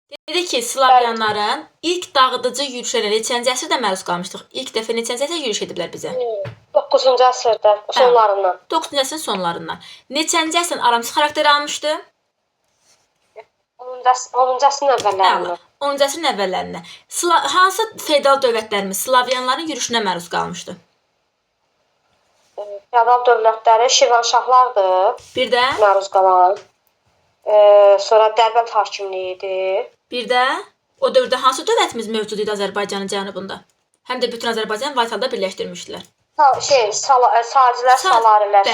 Dedi ki, Slavyanların ilk dağıdıcı yürüşlərə neçənci əsrdə məruz qalmışdıq? İlk dəfə neçənci əsrdə yürüş ediblər bizə? 9-cu əsrdə sonlarından. 9-cu əsrin sonlarından. Neçənci əsrin aramsız xarakter almışdı? 10-cu əsrin əvvəllərindən. 10-cu əsrin əvvəllərindən. Hansı feodal dövlətlərimiz Slavyanların yürüşünə məruz qalmışdı? Feodal dövlətləri Şirvanşahlardır. Bir də? Məruz qalan. Sonra Dərbənd hakimliyi idi. Bir də o dövrdə hansı dövlətimiz mövcud idi Azərbaycanın cənubunda? Həm də bütün Azərbaycanı Vaysalda birləşdirmişdilər. Sacilər, Salarilər.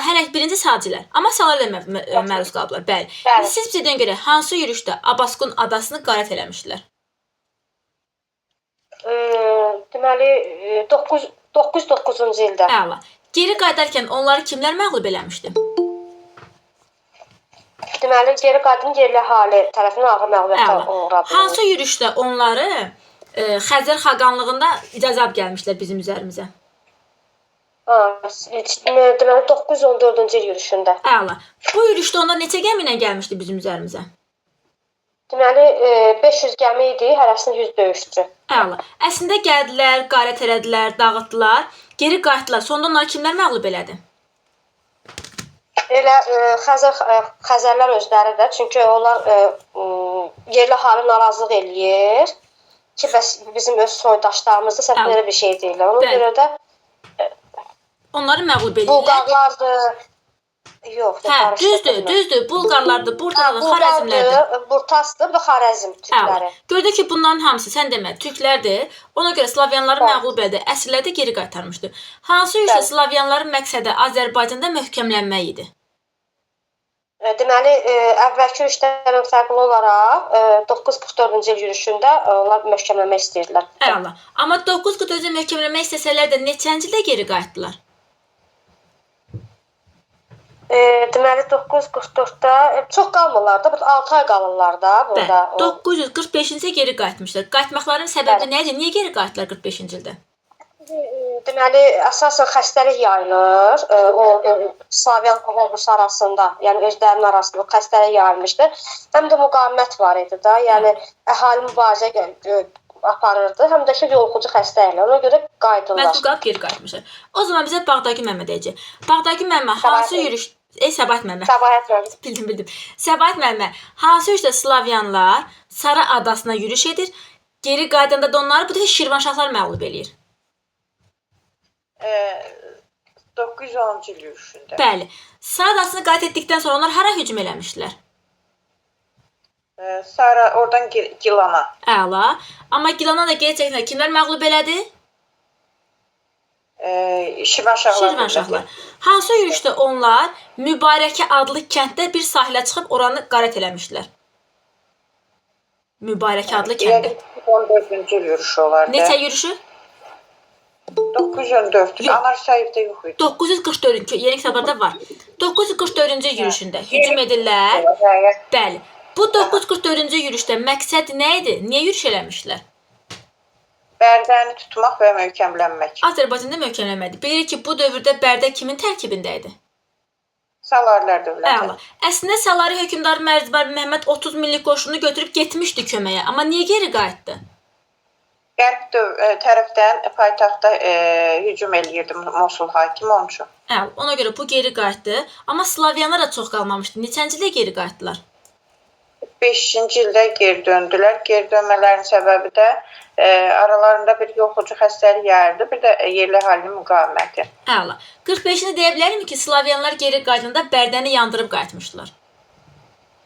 Hələ birinci Sacilər. Amma Salarilər məruz qaldılar. Bəli. Siz bizə deyin görə hansı yürüşdə Abaskun adasını qarət eləmişdilər? Deməli 909-cu ildə. Əla. Geri qayıdarkən onları kimlər məğlub eləmişdi? Deməli, geri qayıdan yerli əhali tərəfindən ağır məğlubiyyətə uğradı. Hansı yürüşdə onları Xəzər xaqanlığında icazə gəlmişlər bizim üzərimizə? Deməli, 914-cü il yürüşündə. Əla. Bu yürüşdə onlar neçə gəmi ilə gəlmişdi bizim üzərimizə? Deməli, 500 gəmi idi, hərəsində 100 döyüşçü. Əla. Əslində gəldilər, qarət elədilər, dağıtdılar, geri qayıtdılar. Sonda onları kimlər məğlub elədi? Elə Xəzərlər özləri də, çünki onlar yerli əhali narazılıq eləyir ki, bəs bizim öz soydaşlarımızda səhv belə bir şey deyirlər. Ona görə də onları məğlub eləyirlər. Bulqarlardır. Yox, düzdür. Bulqarlardır, Burtadır, Xarəzmlərdir. Burtasdır və Xarəzm türkləri. Gördük ki, bunların hamısı, sən demə, türklərdir. Ona görə Slavyanları məğlub elədi, əsrlərdə geri qaytarmışdı. Hansı yürüşdə Slavyanların məqsədi Azərbaycanda möhkəmlənmək idi? Deməli, əvvəlki yürüşlərdən fərqli olaraq 944-cü il yürüşündə onlar möhkəmlənmək istəyirdilər. Əla. Amma 944-cü möhkəmlənmək istəsələr də neçənci ildə geri qayıtdılar? Deməli 944-də çox qalmırlar da, 6 ay qalırlar da burada. 945-ci geri qayıtmışlar. Qayıtmaqların səbəbi nə idi? Niyə geri qayıtdılar 45-ci ildə? Deməli, əsasən xəstəlik yayılır. O Slavyan ordusu arasında, yəni özlərinin arasında xəstəlik yayılmışdı. Həm də müqavimət var idi da, yəni əhali mübarizə aparırdı, həm də ki yoluxucu xəstəliklər. Ona görə qayıdırlar. Məcbur qalıb geri qayıtmışlar. O zaman bizə Bağdagü Məmməd deyəcək. Bağdagü Məmməd hansı yürüş... Səbahat Məmməd. Səbahat Məmməd. Bildim. Səbahat Məmməd, hansı yürüşdə Slavyanlar Sara adasına yürüş edir, geri qayıdanda da onları bu dəfə Şirvanşahlar məğlub eləyir? 910-cu il yürüşündə. Bəli. Sara adasını qayıt etdikdən sonra onlar hara hücum eləmişdilər? Sara oradan Gilana. Əla. Amma Gilana da geri çəkilən kimlər məğlub elədi? Şirvanşahlar. Hansı yürüşdə onlar Mübarəkə adlı kənddə bir sahilə çıxıb oranı qarət eləmişdilər? Mübarəkə adlı kəndə. 14-cü il yürüşü olardı. Neçə yürüşü? 914. Anar Səhifdə yox idi. 944-cü, yeni kitablarda var. 944-cü yürüşündə hücum edirlər. Bəli. Bu 944-cü yürüşdə məqsəd nə idi? Niyə yürüş eləmişlər? Bərdəni tutmaq və möhkəmlənmək. Azərbaycanda möhkəmlənmədi. Bilirik ki, bu dövrdə Bərdə kimin tərkibində idi? Salarilər dövləti. Əla. Əslində Salari hökmdarı Mərzbar Məhəmməd 30 minlik qoşunu götürüb getmişdi köməyə. Amma niyə geri qayıtdı? Qərb tərəfdən paytaxtda hücum eləyirdi Mosul hakimi onun üçün. Ona görə bu geri qayıtdı. Amma Slavyanlar da çox qalmamışdı. Neçənci ildə geri qayıtdılar? 5-ci ildə geri döndülər. Geri dönmələrin səbəbi də aralarında bir yoluxucu xəstəlik yayıldı. Bir də yerli əhalinin müqaviməti. Əla. 45-ini deyə bilərmi ki, Slavyanlar geri qayıdanda Bərdəni yandırıb qayıtmışdılar?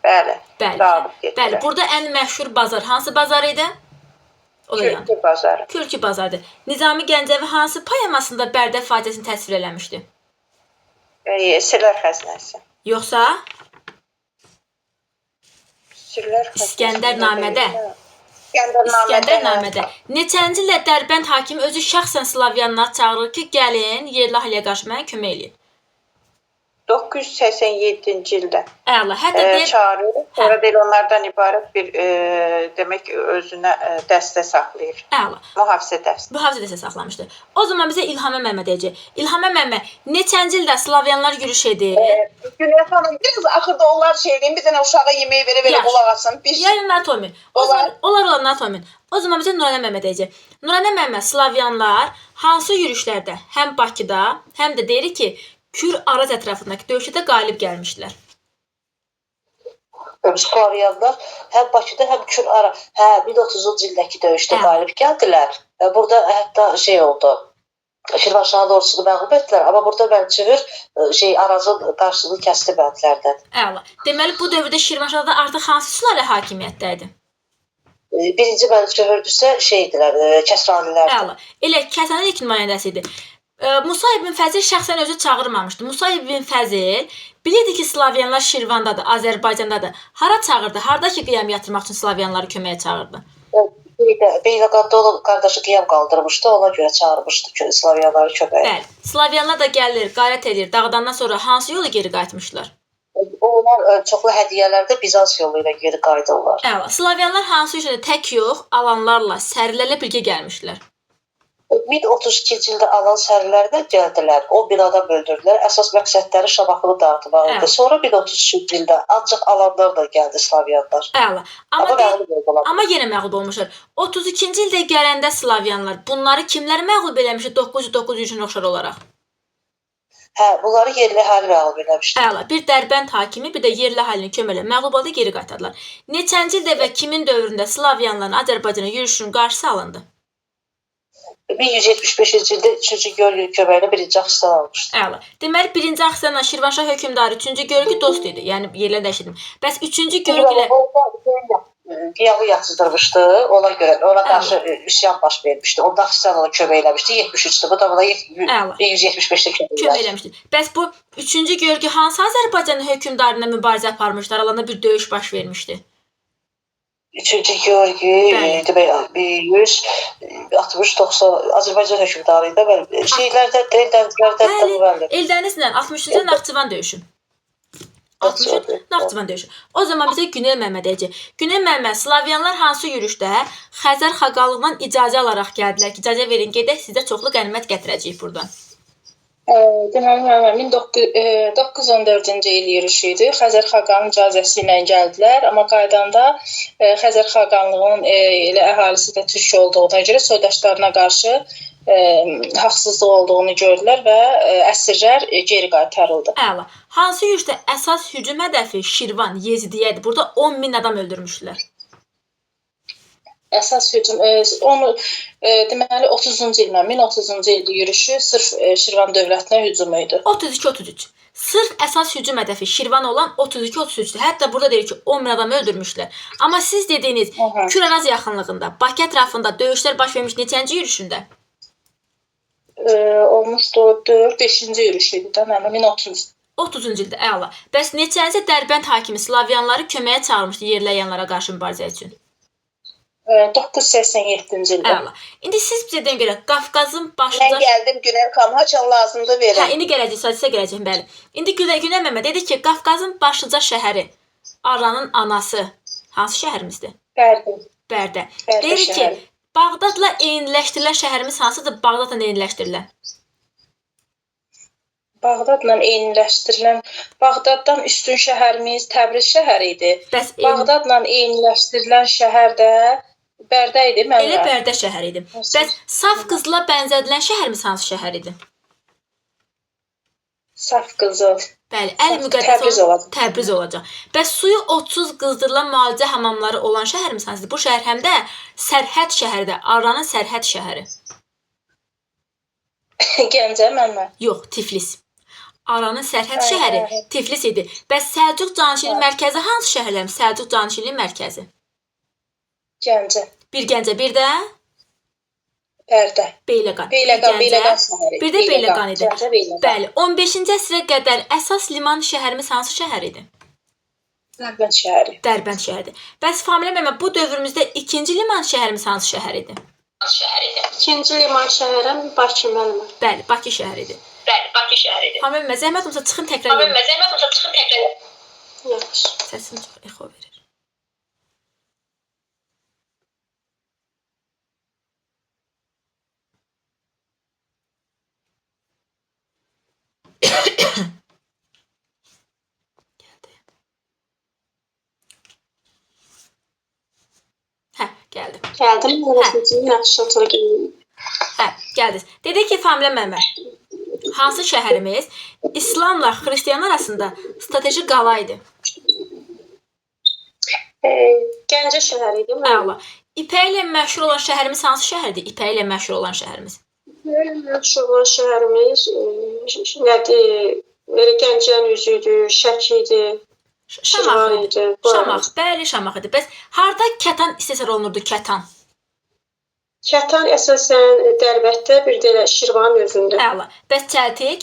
Bəli. Bəli. Burada ən məşhur bazar hansı bazar idi? Kürkü bazarı. Kürkü bazarıdır. Nizami Gəncəvi hansı poemasında Bərdə faciəsini təsvir eləmişdi? Sirlər xəzinəsi. Yoxsa? İskəndərnamədə. İskəndərnamədə. Neçənci ildə Dərbənd hakimi özü şəxsən Slavyanlar çağırır ki, gəlin yerli əhaliyə qarşı mənə kömək eləyin. 987-ci ildə Əla. Hətta deyir, çağırır. Sonra deyil onlardan ibarət bir demək özünə dəstə saxlayır. əla. Mühafizə dəstə. Mühafizə dəstə saxlamışdı. O zaman bizə İlhamə Məmməd deyəcək. İlhamə Məmməd neçənci ildə Slavyanlar yürüş edir? Günel xanım, biraz axırda onlar şey deyim, bir dənə uşağa yemək verə qulaq asın. Yəni Natomin. Onlar Natomin. O zaman bizə Nuranə Məmməd deyəcək. Nuranə Məmməd Slavyanlar hansı yürüşlərdə həm Bakıda, həm də deyirik ki, Kür-Araz ətrafındakı döyüşdə qalib gəlmişdilər. Slavyanlar həm Bakıda, həm Kür-Araz, 1030-cu ildəki döyüşdə qalib gəldilər. Burada hətta şey oldu. Şirvanşahın ordusunu məğlub etdilər, amma burada Mənçivir Arazın qarşısını kəsdi bəndlərdən. Əla. Deməli bu dövrdə Şirvanşahda artıq hansı sülalə hakimiyyətdə idi? Birinci Mənçivir-dirsə şeydilər, Kəsranilər. Əla. Elə Kəsranın ilk nümayəndəsi idi. Musa ibn Fəzil şəxsən özü çağırmamışdı. Musa ibn Fəzil bilirdi ki, Slavyanlar Şirvandadır, Azərbaycandadır. Hara çağırdı? Hardakı qiyam yatırmaq üçün Slavyanları köməyə çağırdı? Beyləqanda onun qardaşı qiyam qaldırmışdı, ona görə çağırmışdı ki, Slavyanları köməyə. Bəli. Slavyanlar da gəlir, qayrət edir. Dağıdandan sonra hansı yola geri qayıtmışlar? Onlar çoxlu hədiyyələrdə Bizans yolu ilə geri qayıdırlar. Əla. Slavyanlar hansı yürüşdə tək yox, alanlarla, sərlərlə birgə gəlmişlər? 1032-ci ildə alan sərlərdə gəldilər. 10.000 adam öldürdülər. Əsas məqsədləri Şamaxını dağıtmaq idi. Sonra 1033-cü ildə ancaq alanlar da gəldi Slavyanlar. Əla. Amma yenə məğlub olmuşlar. 32-ci ildə gələndə Slavyanlar bunları kimlər məğlub eləmişdi 909 yürüşünə oxşar olaraq? Bunları yerli əhali məğlub eləmişdi. Əla. Bir Dərbənd hakimi, bir də yerli əhalinin köməyi ilə məğlub oldu, geri qaytardılar. Neçənci ildə və kimin dövründə Slavyanların Azərbaycana yürüşünün qarşısı alındı? 1175-ci ildə 3-cü Görgü köməyinə 1-ci Axistan almışdı. Əla. Deməli 1-ci Axsistanla Şirvanşah hökmdarı 3-cü Görgü dost idi. Yəni yerlə dəyişdim. Bəs 3-cü Görgü ilə qiyamı yatızdırmışdı. Ona görə ona qarşı üsyan baş vermişdi. Onda Axistan ona kömək eləmişdi. 73-də. Bu da buna 175-də kömək eləmişdi. Bəs bu 3-cü Görgü hansı Azərbaycanın hökmdarına mübarizə aparmışdı? Aralarında bir döyüş baş vermişdi. 3-cü Görgü demək 160-90 Azərbaycan hökmdarı idi. Şeylərdə, Eldənizlərdə də müəllim. Eldənizlə 63-cü Naxçıvan döyüşü. 63 Naxçıvan döyüşü. O zaman bizə Günel Məmməd deyəcək. Günel Məmməd, Slavyanlar hansı yürüşdə Xəzər xaqanlığından icazə alaraq gəldilər ki, icazə verin, gedək, sizə çoxlu qənimət gətirəcəyik buradan. Deməli, 1914-cü il yürüşü idi. Xəzər xaqanının icazəsi ilə gəldilər, amma qaydanda Xəzər xaqanlığının elə əhalisi də türk olduğuna görə soydaşlarına qarşı haqsızlıq olduğunu gördülər və əsirlər geri qaytarıldı. Əla. Hansı yürüşdə əsas hücum hədəfi Şirvan, Yezidiyyə idi? Burada 10.000 adam öldürmüşdülər. Əsas hücum onu deməli 30-cu illə 1030-cu il yürüşü sırf Şirvan dövlətinə hücum idi. 32-33. Sırf əsas hücum hədəfi Şirvan olan 32-33-dür. Hətta burada deyir ki, 10.000 adamı öldürmüşlər. Amma siz dediyiniz Kür-Araz yaxınlığında, Bakı ətrafında döyüşlər baş vermiş neçənci yürüşündə? Olmuşdu 4-5-ci yürüş idi də, mənim 30-cu ildə, əla. Bəs neçənci Dərbənd hakimi Slavyanları köməyə çağırmışdı yerləyənlərə qarşı mübarizə üçün? 987-ci ildə. Əla. İndi siz bizə deyən görə Qafqazın başlıca... Mən gəldim Günel xanım, haçan lazımdır verəm. indi gələcək, sizə gələcək, bəli. İndi Günel Məmməd dedi ki, Qafqazın başlıca şəhəri, Aranın anası, hansı şəhərimizdir? Bərdə. Deyir ki, Bağdadla eyniləşdirilən şəhərimiz hansıdır? Bağdadla eyniləşdirilən. Bağdadla eyniləşdirilən, Bağdaddan üstün şəhərimiz Təbriz şəhəri idi. Bağdadla eyniləşdirilən şəhər də Bərdə idi. Elə Bərdə şəhəri idi. Bəs Saf qızıla bənzədilən şəhərimiz hansı şəhər idi? Saf qızıl. Bəli, Əl-Müqəddəs Təbriz olacaq. Bəs suyu odsuz qızdırılan müalicə hamamları olan şəhərimiz hansıdır? Bu şəhər həm də sərhəd şəhəridir. Aranın sərhəd şəhəri. Gəncə, Məmməd. Yox, Tiflis. Aranın sərhəd şəhəri Tiflis idi. Bəs Səlcuq canişinliyin mərkəzi hansı şəhərlərim? Səlcuq canişinliyin mərkəzi. Gəncə. Bir Gəncə, bir də Bərdə. Beyləqan. Beyləqan şəhəri. Bir də Beyləqan idi. Bəli, 15-ci əsrə qədər əsas liman şəhərimiz hansı şəhər idi? Dərbənd şəhəri. Dərbənd şəhəridir. Bəs Familə Məmməd, bu dövrümüzdə ikinci liman şəhərimiz hansı şəhər idi? İkinci liman şəhərim Bakı mənim. Bəli, Bakı şəhəridir. Bəli, Bakı şəhəridir. Hamı zəhmət olmasa çıxın təkrar edin. Zəhmət olsa çıxın təkrar. Yaxşı. Səsim çox exo verir. Gəldi. Gəldim. Yaxşı oturaq. Gəldiniz. Dedik ki, Familə müəllimə, hansı şəhərimiz İslamla Xristian arasında strateji qala idi? Gəncə şəhəri idi. Əla. İpək ilə məşhur olan şəhərimiz hansı şəhərdir? İpək ilə məşhur olan şəhərimiz. Məşhur olan şəhərimiz nədir? Gəncənin üzüydü, Şəki idi. Şamax idi. Şamax, bəli, Şamax idi. Bəs harda kətan istehsal olunurdu, kətan? Kətan əsasən Dərbətdə, bir də Şirvanın özündə. Əla. Bəs çəltik?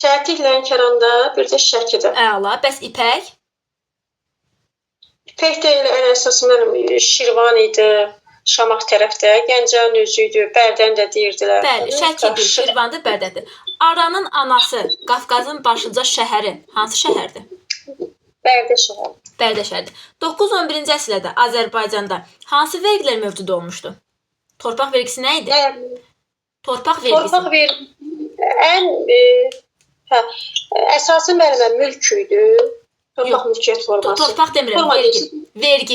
Çəltik Lənkəranda, bir də Şəkidə. Əla. Bəs ipək? İpək də elə ən əsas mənim Şirvan idi, Şamax tərəfdə, Gəncənin özüydü, Bərdəni də deyirdilər. Bəli, Şəkidir, Şirvandır, Bərdədir. Aranın anası, Qafqazın başlıca şəhəri hansı şəhərdir? Bərdə şəhəri. Bərdə şəhəridir. 9-11-ci əsrlərdə Azərbaycanda hansı vergilər mövcud olmuşdu? Torpaq vergisi nə idi? Torpaq vergisi. Torpaq vergisi əsası mənim mülk idi. Torpaq mülkiyyət forması. Torpaq demirəm, vergi. Vergi.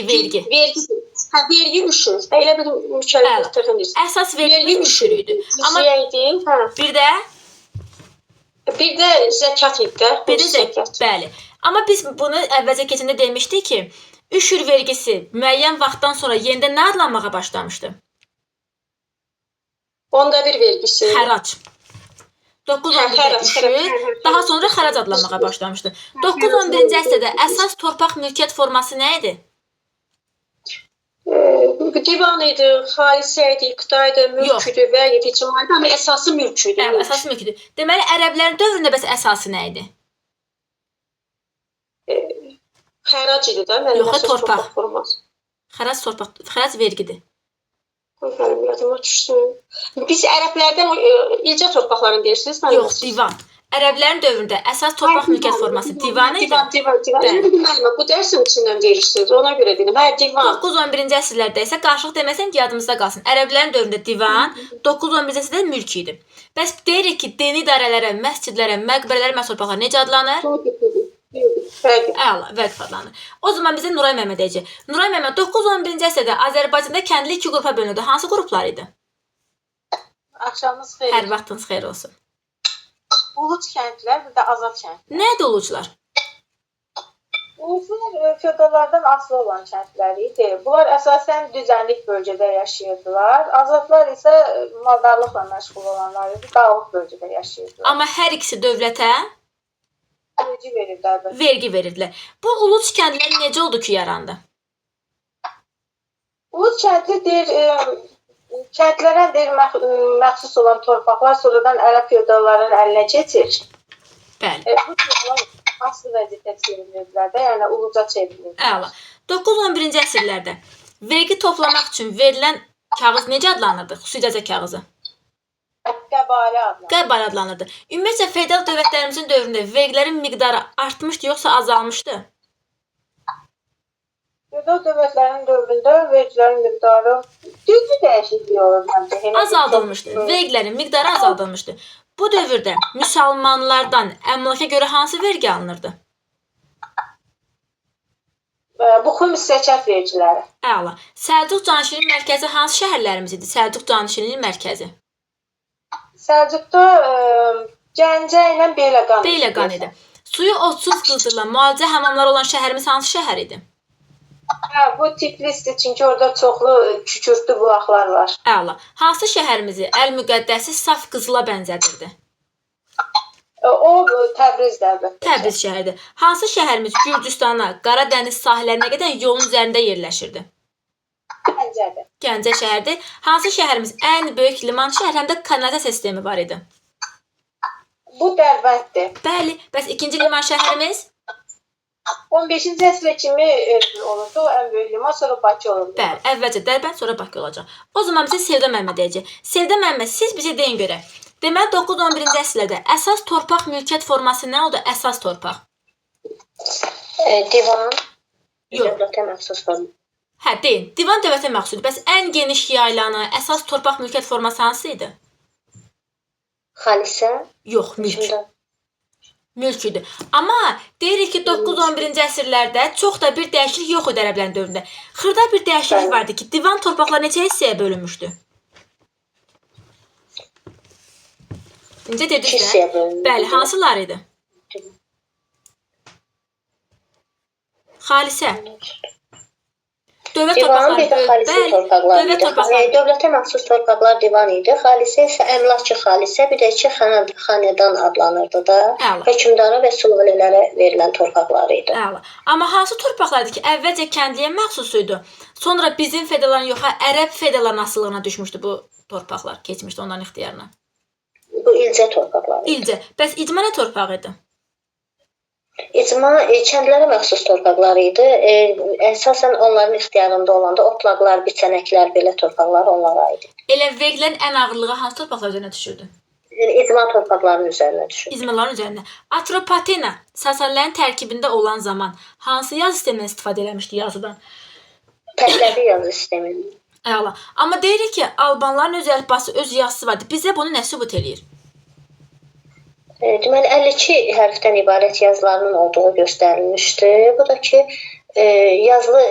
Vergi üşür. Elə bir mükəlləf təxənnüs. Əsas vergi üşür idi. Amma bir də zəkat idi. Bir də zəkat. Bəli. Amma biz bunu əvvəlcə keçəndə demişdik ki, üşür vergisi müəyyən vaxtdan sonra yenidən nə adlanmağa başlamışdı? Onda bir vergisi. Xərac. 9-11-də üşür, daha sonra xərac adlanmağa başlamışdı. 9-11-ci əsrdə əsas torpaq mülkiyyət forması nə idi? Divan idi, xalisə idi, iqta idi, mülk idi və ictimai idi, amma əsası mülk idi. Əsası mülk idi. Deməli, ərəblərin dövründə bəs əsası nə idi? Xərac idi də, yox, torpaq forması. Xərac vergidir. Yadıma düşsün. Biz ərəblərdən ilcə torpaqlarını deyirsiniz? Yox, divan. Ərəblərin dövründə əsas torpaq mülkiyyət forması divan idi. Divan. Bu dərsin içindən deyirsiniz, ona görə deyim. Divan. 9-11-ci əsrlərdə isə qarşılıq deməsən ki, yadımızda qalsın. Ərəblərin dövründə divan, 9-11-ci əsrdə mülk idi. Bəs deyirik ki, dini idarələrə, məscidlərə, məqbərələrə məxsus torpaqlar necə adlanır? Əla, vəqf adlanır. O zaman bizə Nuray Məmməd deyəcək. Nuray Məmməd 9-11-ci əsrdə Azərbaycanda kəndli iki qrupa bölünürdü. Hansı qruplar idi? Axşamınız xeyir. Hər vaxtınız xeyir olsun. Uluc kəndlər, bir də azad kəndlər. Nədir uluclar? Uluclar feodallardan asılı olan kəndlər idi. Bunlar əsasən düzənlik bölgədə yaşayırdılar. Azadlar isə maldarlıqla məşğul olanlar idi. Dağlıq bölgədə yaşayırdılar. Amma hər ikisi dövlətə vergi verirdilər. Vergi verirdilər. Bu uluc kəndlər necə oldu ki, yarandı? Uluc kəndi kəndlərə məxsus olan torpaqlar sonradan ərəb feodallarının əlinə keçir. Bəli. Bu torpaqlar aslı vəziyyətə çevrilirdilər də, yəni uluca çevrilir. Əla. 9-11-ci əsrlərdə vergi toplamaq üçün verilən kağız necə adlanırdı? Xüsusi icazə kağızı. Qəbalə adlanırdı. Ümumiyyətlə, feodal dövlətlərimizin dövründə vergilərin miqdarı artmışdı, yoxsa azalmışdı? Feodal dövlətlərin dövründə vergilərin miqdarı güclü dəyişikliyi olurdu. Azaldılmışdı. Vergilərin miqdarı azaldılmışdı. Bu dövrdə müsəlmanlardan əmlaka görə hansı vergi alınırdı? Bu xümus zəkat vergiləri. Əla. Səlcuq canişinliyin mərkəzi hansı şəhərlərimiz idi? Səlcuq canişinliyin mərkəzi. Səlcuqda Gəncə ilə Beyləqan. Beyləqan idi. Suyu odsuz qızdırılan müalicə hamamları olan şəhərimiz hansı şəhər idi? Bu Tiflisdir, çünki orada çoxlu kükürtlü bulaqlar var. Əla. Hansı şəhərimizi Əl-Müqəddəsi saf qızıla bənzədirdi? O Təbrizdədir. Təbriz şəhəridir. Hansı şəhərimiz Gürcüstana, Qara dəniz sahillərinə gedən yolun üzərində yerləşirdi? Gəncədir. Gəncə şəhərdir. Hansı şəhərimiz ən böyük liman şəhər, həm də kanalizasiya sistemi var idi? Bu Dərbənddir. Bəli. Bəs ikinci liman şəhərimiz? 15-ci əsrə kimi olurdu, ən böyük liman, sonra Bakı olurdu. Bəli, əvvəlcə Dərbənd, sonra Bakı olacaq. O zaman bizə Sevda müəllimə deyəcək. Sevda müəllimə, siz bizə deyin görək. Deməli 9-11-ci əsrlərdə əsas torpaq mülkiyyət forması nə oldu? Əsas torpaq. Divan. Yox. Dövlətə məxsus forma. Hə, deyil. Divan dövlətə məxsusdur. Bəs ən geniş yayılanı, əsas torpaq mülkiyyət forması hansı idi? Xalisə. Yox, mülk. Mülk idi. Amma deyirik ki, 9-11-ci əsrlərdə çox da bir dəyişiklik yox idi ərəblərin dövründə. Xırda bir dəyişiklik vardı ki, divan torpaqları neçə hissəyə bölünmüşdü? Necə dedik də? Bəli, hansılar idi? Xalisə. Dövlət Divan bir də xalisə bəli, torpaqlar dövlət idi. torpaqları. Dövlətə məxsus torpaqlar divan idi. Xalisə isə əmlakçı xalisə, bir də ki xanədan adlanırdı da. Əla. Hökmdara və sülalələrə verilən torpaqlar idi. Əla. Amma hansı torpaqlardır ki, əvvəlcə kəndliyə məxsus idi, sonra bizim feodalların yox, ərəb feodalların asılılığına düşmüşdü bu torpaqlar, keçmişdi onların ixtiyarına. Bu ilcə torpaqlar idi. İlcə. Bəs icma nə torpağı idi? İcma kəndlərə məxsus torpaqlar idi. Əsasən onların ixtiyarında olanda otlaqlar, biçənəklər, belə torpaqlar onlara idi. Elə vergilən ən ağırlığı hansı torpaqlar üzərinə düşürdü? İcma torpaqlarının üzərinə düşür. İcmaların üzərində. Atropatena Sasanlərin tərkibində olan zaman hansı yazı sistemindən istifadə eləmişdi yazıdan? Pəhləvi yazı sistemi. Əla. Amma deyirik ki, Albanların öz əlifbası, öz yazısı vardı. Bizə bunu nə sübut eləyir? Deməli 52 hərfdən ibarət yazılarının olduğu göstərilmişdi. Bu da ki, yazılı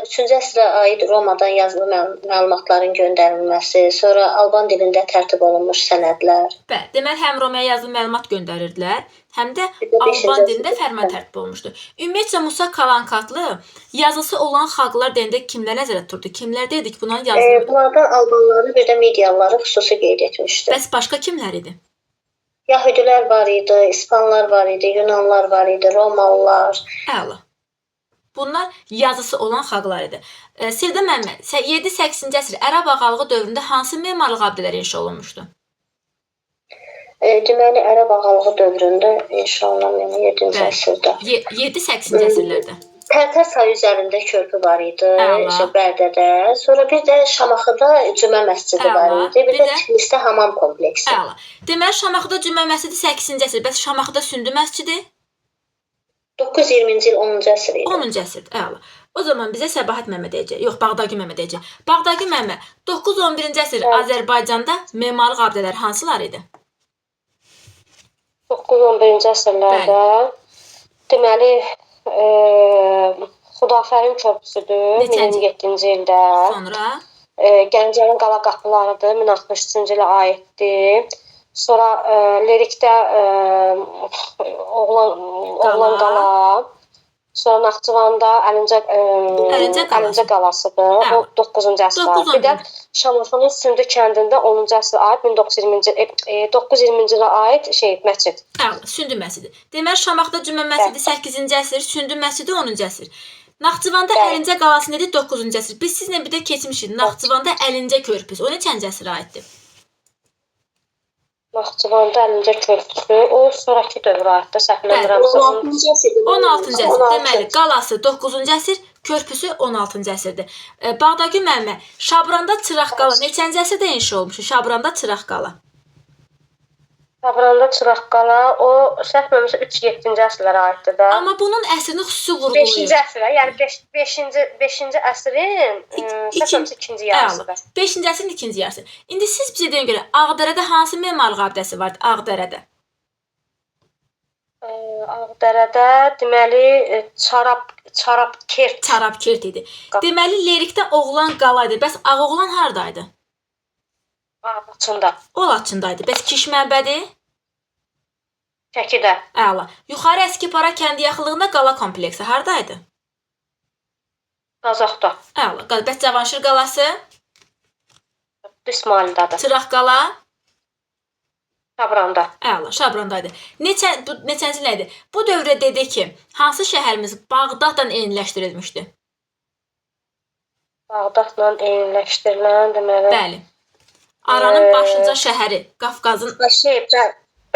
3-cü əsrə aid Romadan yazılı məlumatların göndərilməsi, sonra Alban dilində tərtib olunmuş sənədlər. Bəli, deməli həm Romaya yazılı məlumat göndərirdilər, həm də Alban dilində fərman tərtib olunmuşdu. Ümumiyyətcə Musa Kalankatlı yazısı olan xalqlar deyəndə kimlər nəzərdə tuturdu? Kimlər deyirdi ki, bunların yazılı? Bunlardan Albanları, bir də Midiyalıları xüsusi qeyd etmişdi. Bəs başqa kimlər idi? Yahudilər var idi, İspanlar var idi, Yunanlar var idi, Romalılar. Əla. Bunlar yazısı olan xalqlar idi. Sirdə Məmməd, 7-8-ci əsr Ərəb ağalığı dövründə hansı memarlıq abidələri inşa olunmuşdu? Deməli, Ərəb ağalığı dövründə inşa olunan 7-ci əsrdə. 7-8-ci əsrlərdə. Tərtər çayı üzərində körpü var idi, Əla. Bərdədə. Sonra bir də Şamaxıda Cümə məscidi Əla. var idi, bir Bir də də Tiflisdə hamam kompleksi. Əla. Deməli Şamaxıda Cümə məscidi 8-ci əsr, bəs Şamaxıda Sündü məscidi 920-ci il 10-cu əsr idi. 10-cu əsrdir. Əla. O zaman bizə Səbahat Məmməd deyəcək. Yox, Bağdagü Məmməd deyəcək. Bağdagü Məmməd 9-11-ci əsr Azərbaycanda memarlıq abidələri hansılar idi? 9-11-ci əsrlərdə deməli Xudafərin körpüsüdür, Neçənci? 2007-ci ildə. Sonra Gəncənin qala qapılarıdır, 1063-cü ilə aiddir. Sonra Lerikdə Oğlan qala. Sonra Naxçıvanda Əlincə qalasıdır. Hə. O 9-cu əsrdə. Bir də Şamaxının Sündü kəndində 10-cu əsrə aid 920-ci ilə aid məscid. Əla, Sündü məscidi. Deməli Şamaxıda Cümə məscidi 8-ci əsr, Sündü məscidi 10-cu əsr. Naxçıvanda Əlincə qalası nedir? 9-cu əsr. Biz sizinlə bir də keçmişik. Naxçıvanda Əlincə körpüsü. O neçənci əsrə aiddir? Naxçıvanda Əlincə körpüsü o sonrakı dövrə aiddir. Səhvləmirəmsə 16-cı əsrdə. 16-cı əsr. Deməli, qalası 9-cu əsr, körpüsü 16-cı əsrdir. Bağdagü Məmməd, Şabranda Çıraq qala neçənci əsrdə inşa olmuşdu? Şabranda Çıraq qala. Şabranda Çıraq qala o səhvləmirəmsə 3-7-ci əsrlərə aiddir da. Amma bunun əsrini xüsusi vurğulayır. 5-ci əsrə, yəni 5-ci əsrin səhvləmirəmsə 2-ci yarısıdır. 5-ci əsrin 2-ci yarısı. İndi siz bizə deyin görə Ağdərədə hansı memarlıq abidəsi vardı Ağdərədə? Ağdərədə deməli Çarabkert. Çarabkert idi. Deməli Lerikdə Oğlan qala idi. Bəs Ağoğlan hardaydı? Laçında. O Laçındaydı. Bəs Kiş məbədi? Şəkidə. Əla. Yuxarı Əskipara kəndi yaxınlığında qala kompleksi hardaydı? Qazaxda. Əla. Bəs Cavanşir qalası? İsmaildadır. Çıraq qala? Şabranda. Əla, Şabrandaydı. Neçənci ilə idi? Bu dövrdə dedik ki, hansı şəhərimiz Bağdadla eyniləşdirilmişdi? Bağdadla eyniləşdirilən deməli. Bəli. Aranın başlıca şəhəri, Qafqazın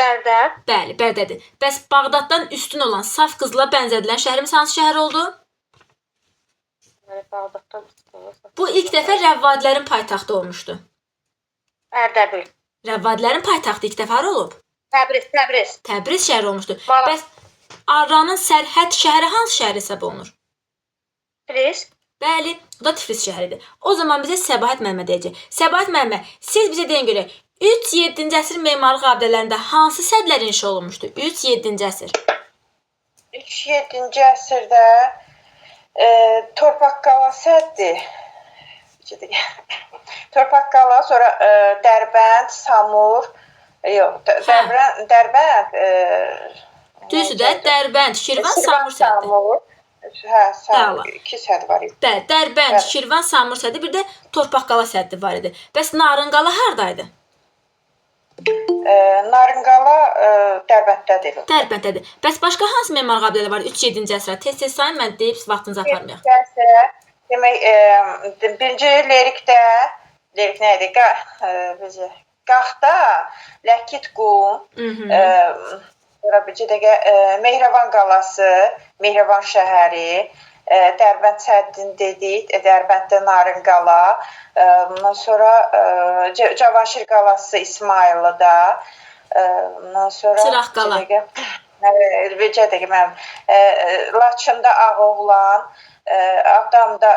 Bərdə. Bəli, Bərdədir. Bəs Bağdaddan üstün olan saf qızıla bənzədilən şəhərimiz hansı şəhər oldu? Bağdaddan. Bu ilk dəfə Rəvvadilərin paytaxtı olmuşdu. Ərdəbil. Rəvvadilərin paytaxtı ilk dəfə hara olub? Təbriz. Təbriz şəhəri olmuşdur. Mala- Bəs Arranın sərhəd şəhəri hansı şəhər hesab olunur? Tiflis. Bəli, bu da Tiflis şəhəridir. O zaman bizə Səbahət müəllimə deyəcək. Səbahət müəllimə, siz bizə deyin görə 3-7-ci əsr memarlıq abidələrində hansı sədlər inşa olunmuşdu? 3-7-ci əsr. 3-7-ci əsrdə Torpaq qala səddi. Torpaq qala, sonra Dərbənd, Samur, Dərbənd Düzdür də, Dərbənd, Şirvan, Samur səddi. Hə, Samur, 2 sədd var idi. Bəli, Dərbənd, Şirvan, Samur səddi, bir də Torpaq qala səddi var idi. Bəs Narınqala hardaydı? Narınqala Dərbəndədir. Dərbəndədir. Bəs başqa hansı memarlıq abidələri var 3-7-ci əsrə? Tez-tez sayın, mən deyib vaxtınızı aparmayaq. Demək, birinci lirikdə, lirik nə idi? Qaxda, Ləkit qum, sonra bircə dəqiqə Mehrivan qalası, Mehrivan şəhəri, Dərbənd səddini dedik, Dərbənddə Narınqala, ondan sonra Cavanşir qalası İsmayıllıda, ondan sonra Çıraq qala. Bircə dəqiqə mənim Laçında Ağoğlan, Ağdamda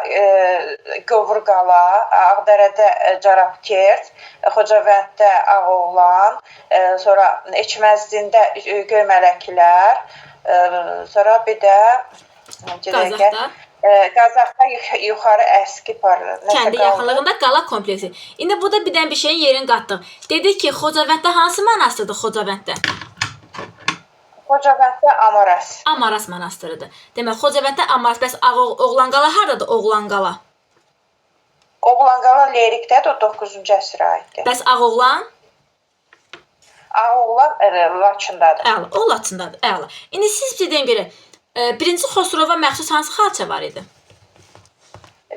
Qovur qala, Ağdərədə Carabkert, Xocavənddə Ağoğlan, sonra Eçməzdində Göymələklər, sonra bir də Qazaxda yuxarı əski kəndi yaxınlığında qala kompleksi. İndi burada bir dənə bir şeyin yerini qatdıq. Dedik ki, Xocavənddə hansı monastırdır Xocavənddə? Xocavənddə Amaras. Amaras monastırıdır. Demək, Xocavənddə Amaras. Bəs Oğlanqala hardadır Oğlanqala? Oğlanqala Lerikdədir, o 9-cu əsrə aiddir. Bəs Ağoğlan? Ağoğlan Laçındadır. Əla, o Laçındadır. Əla. İndi siz bizə deyin görə, birinci Xosrova məxsus hansı xalça var idi?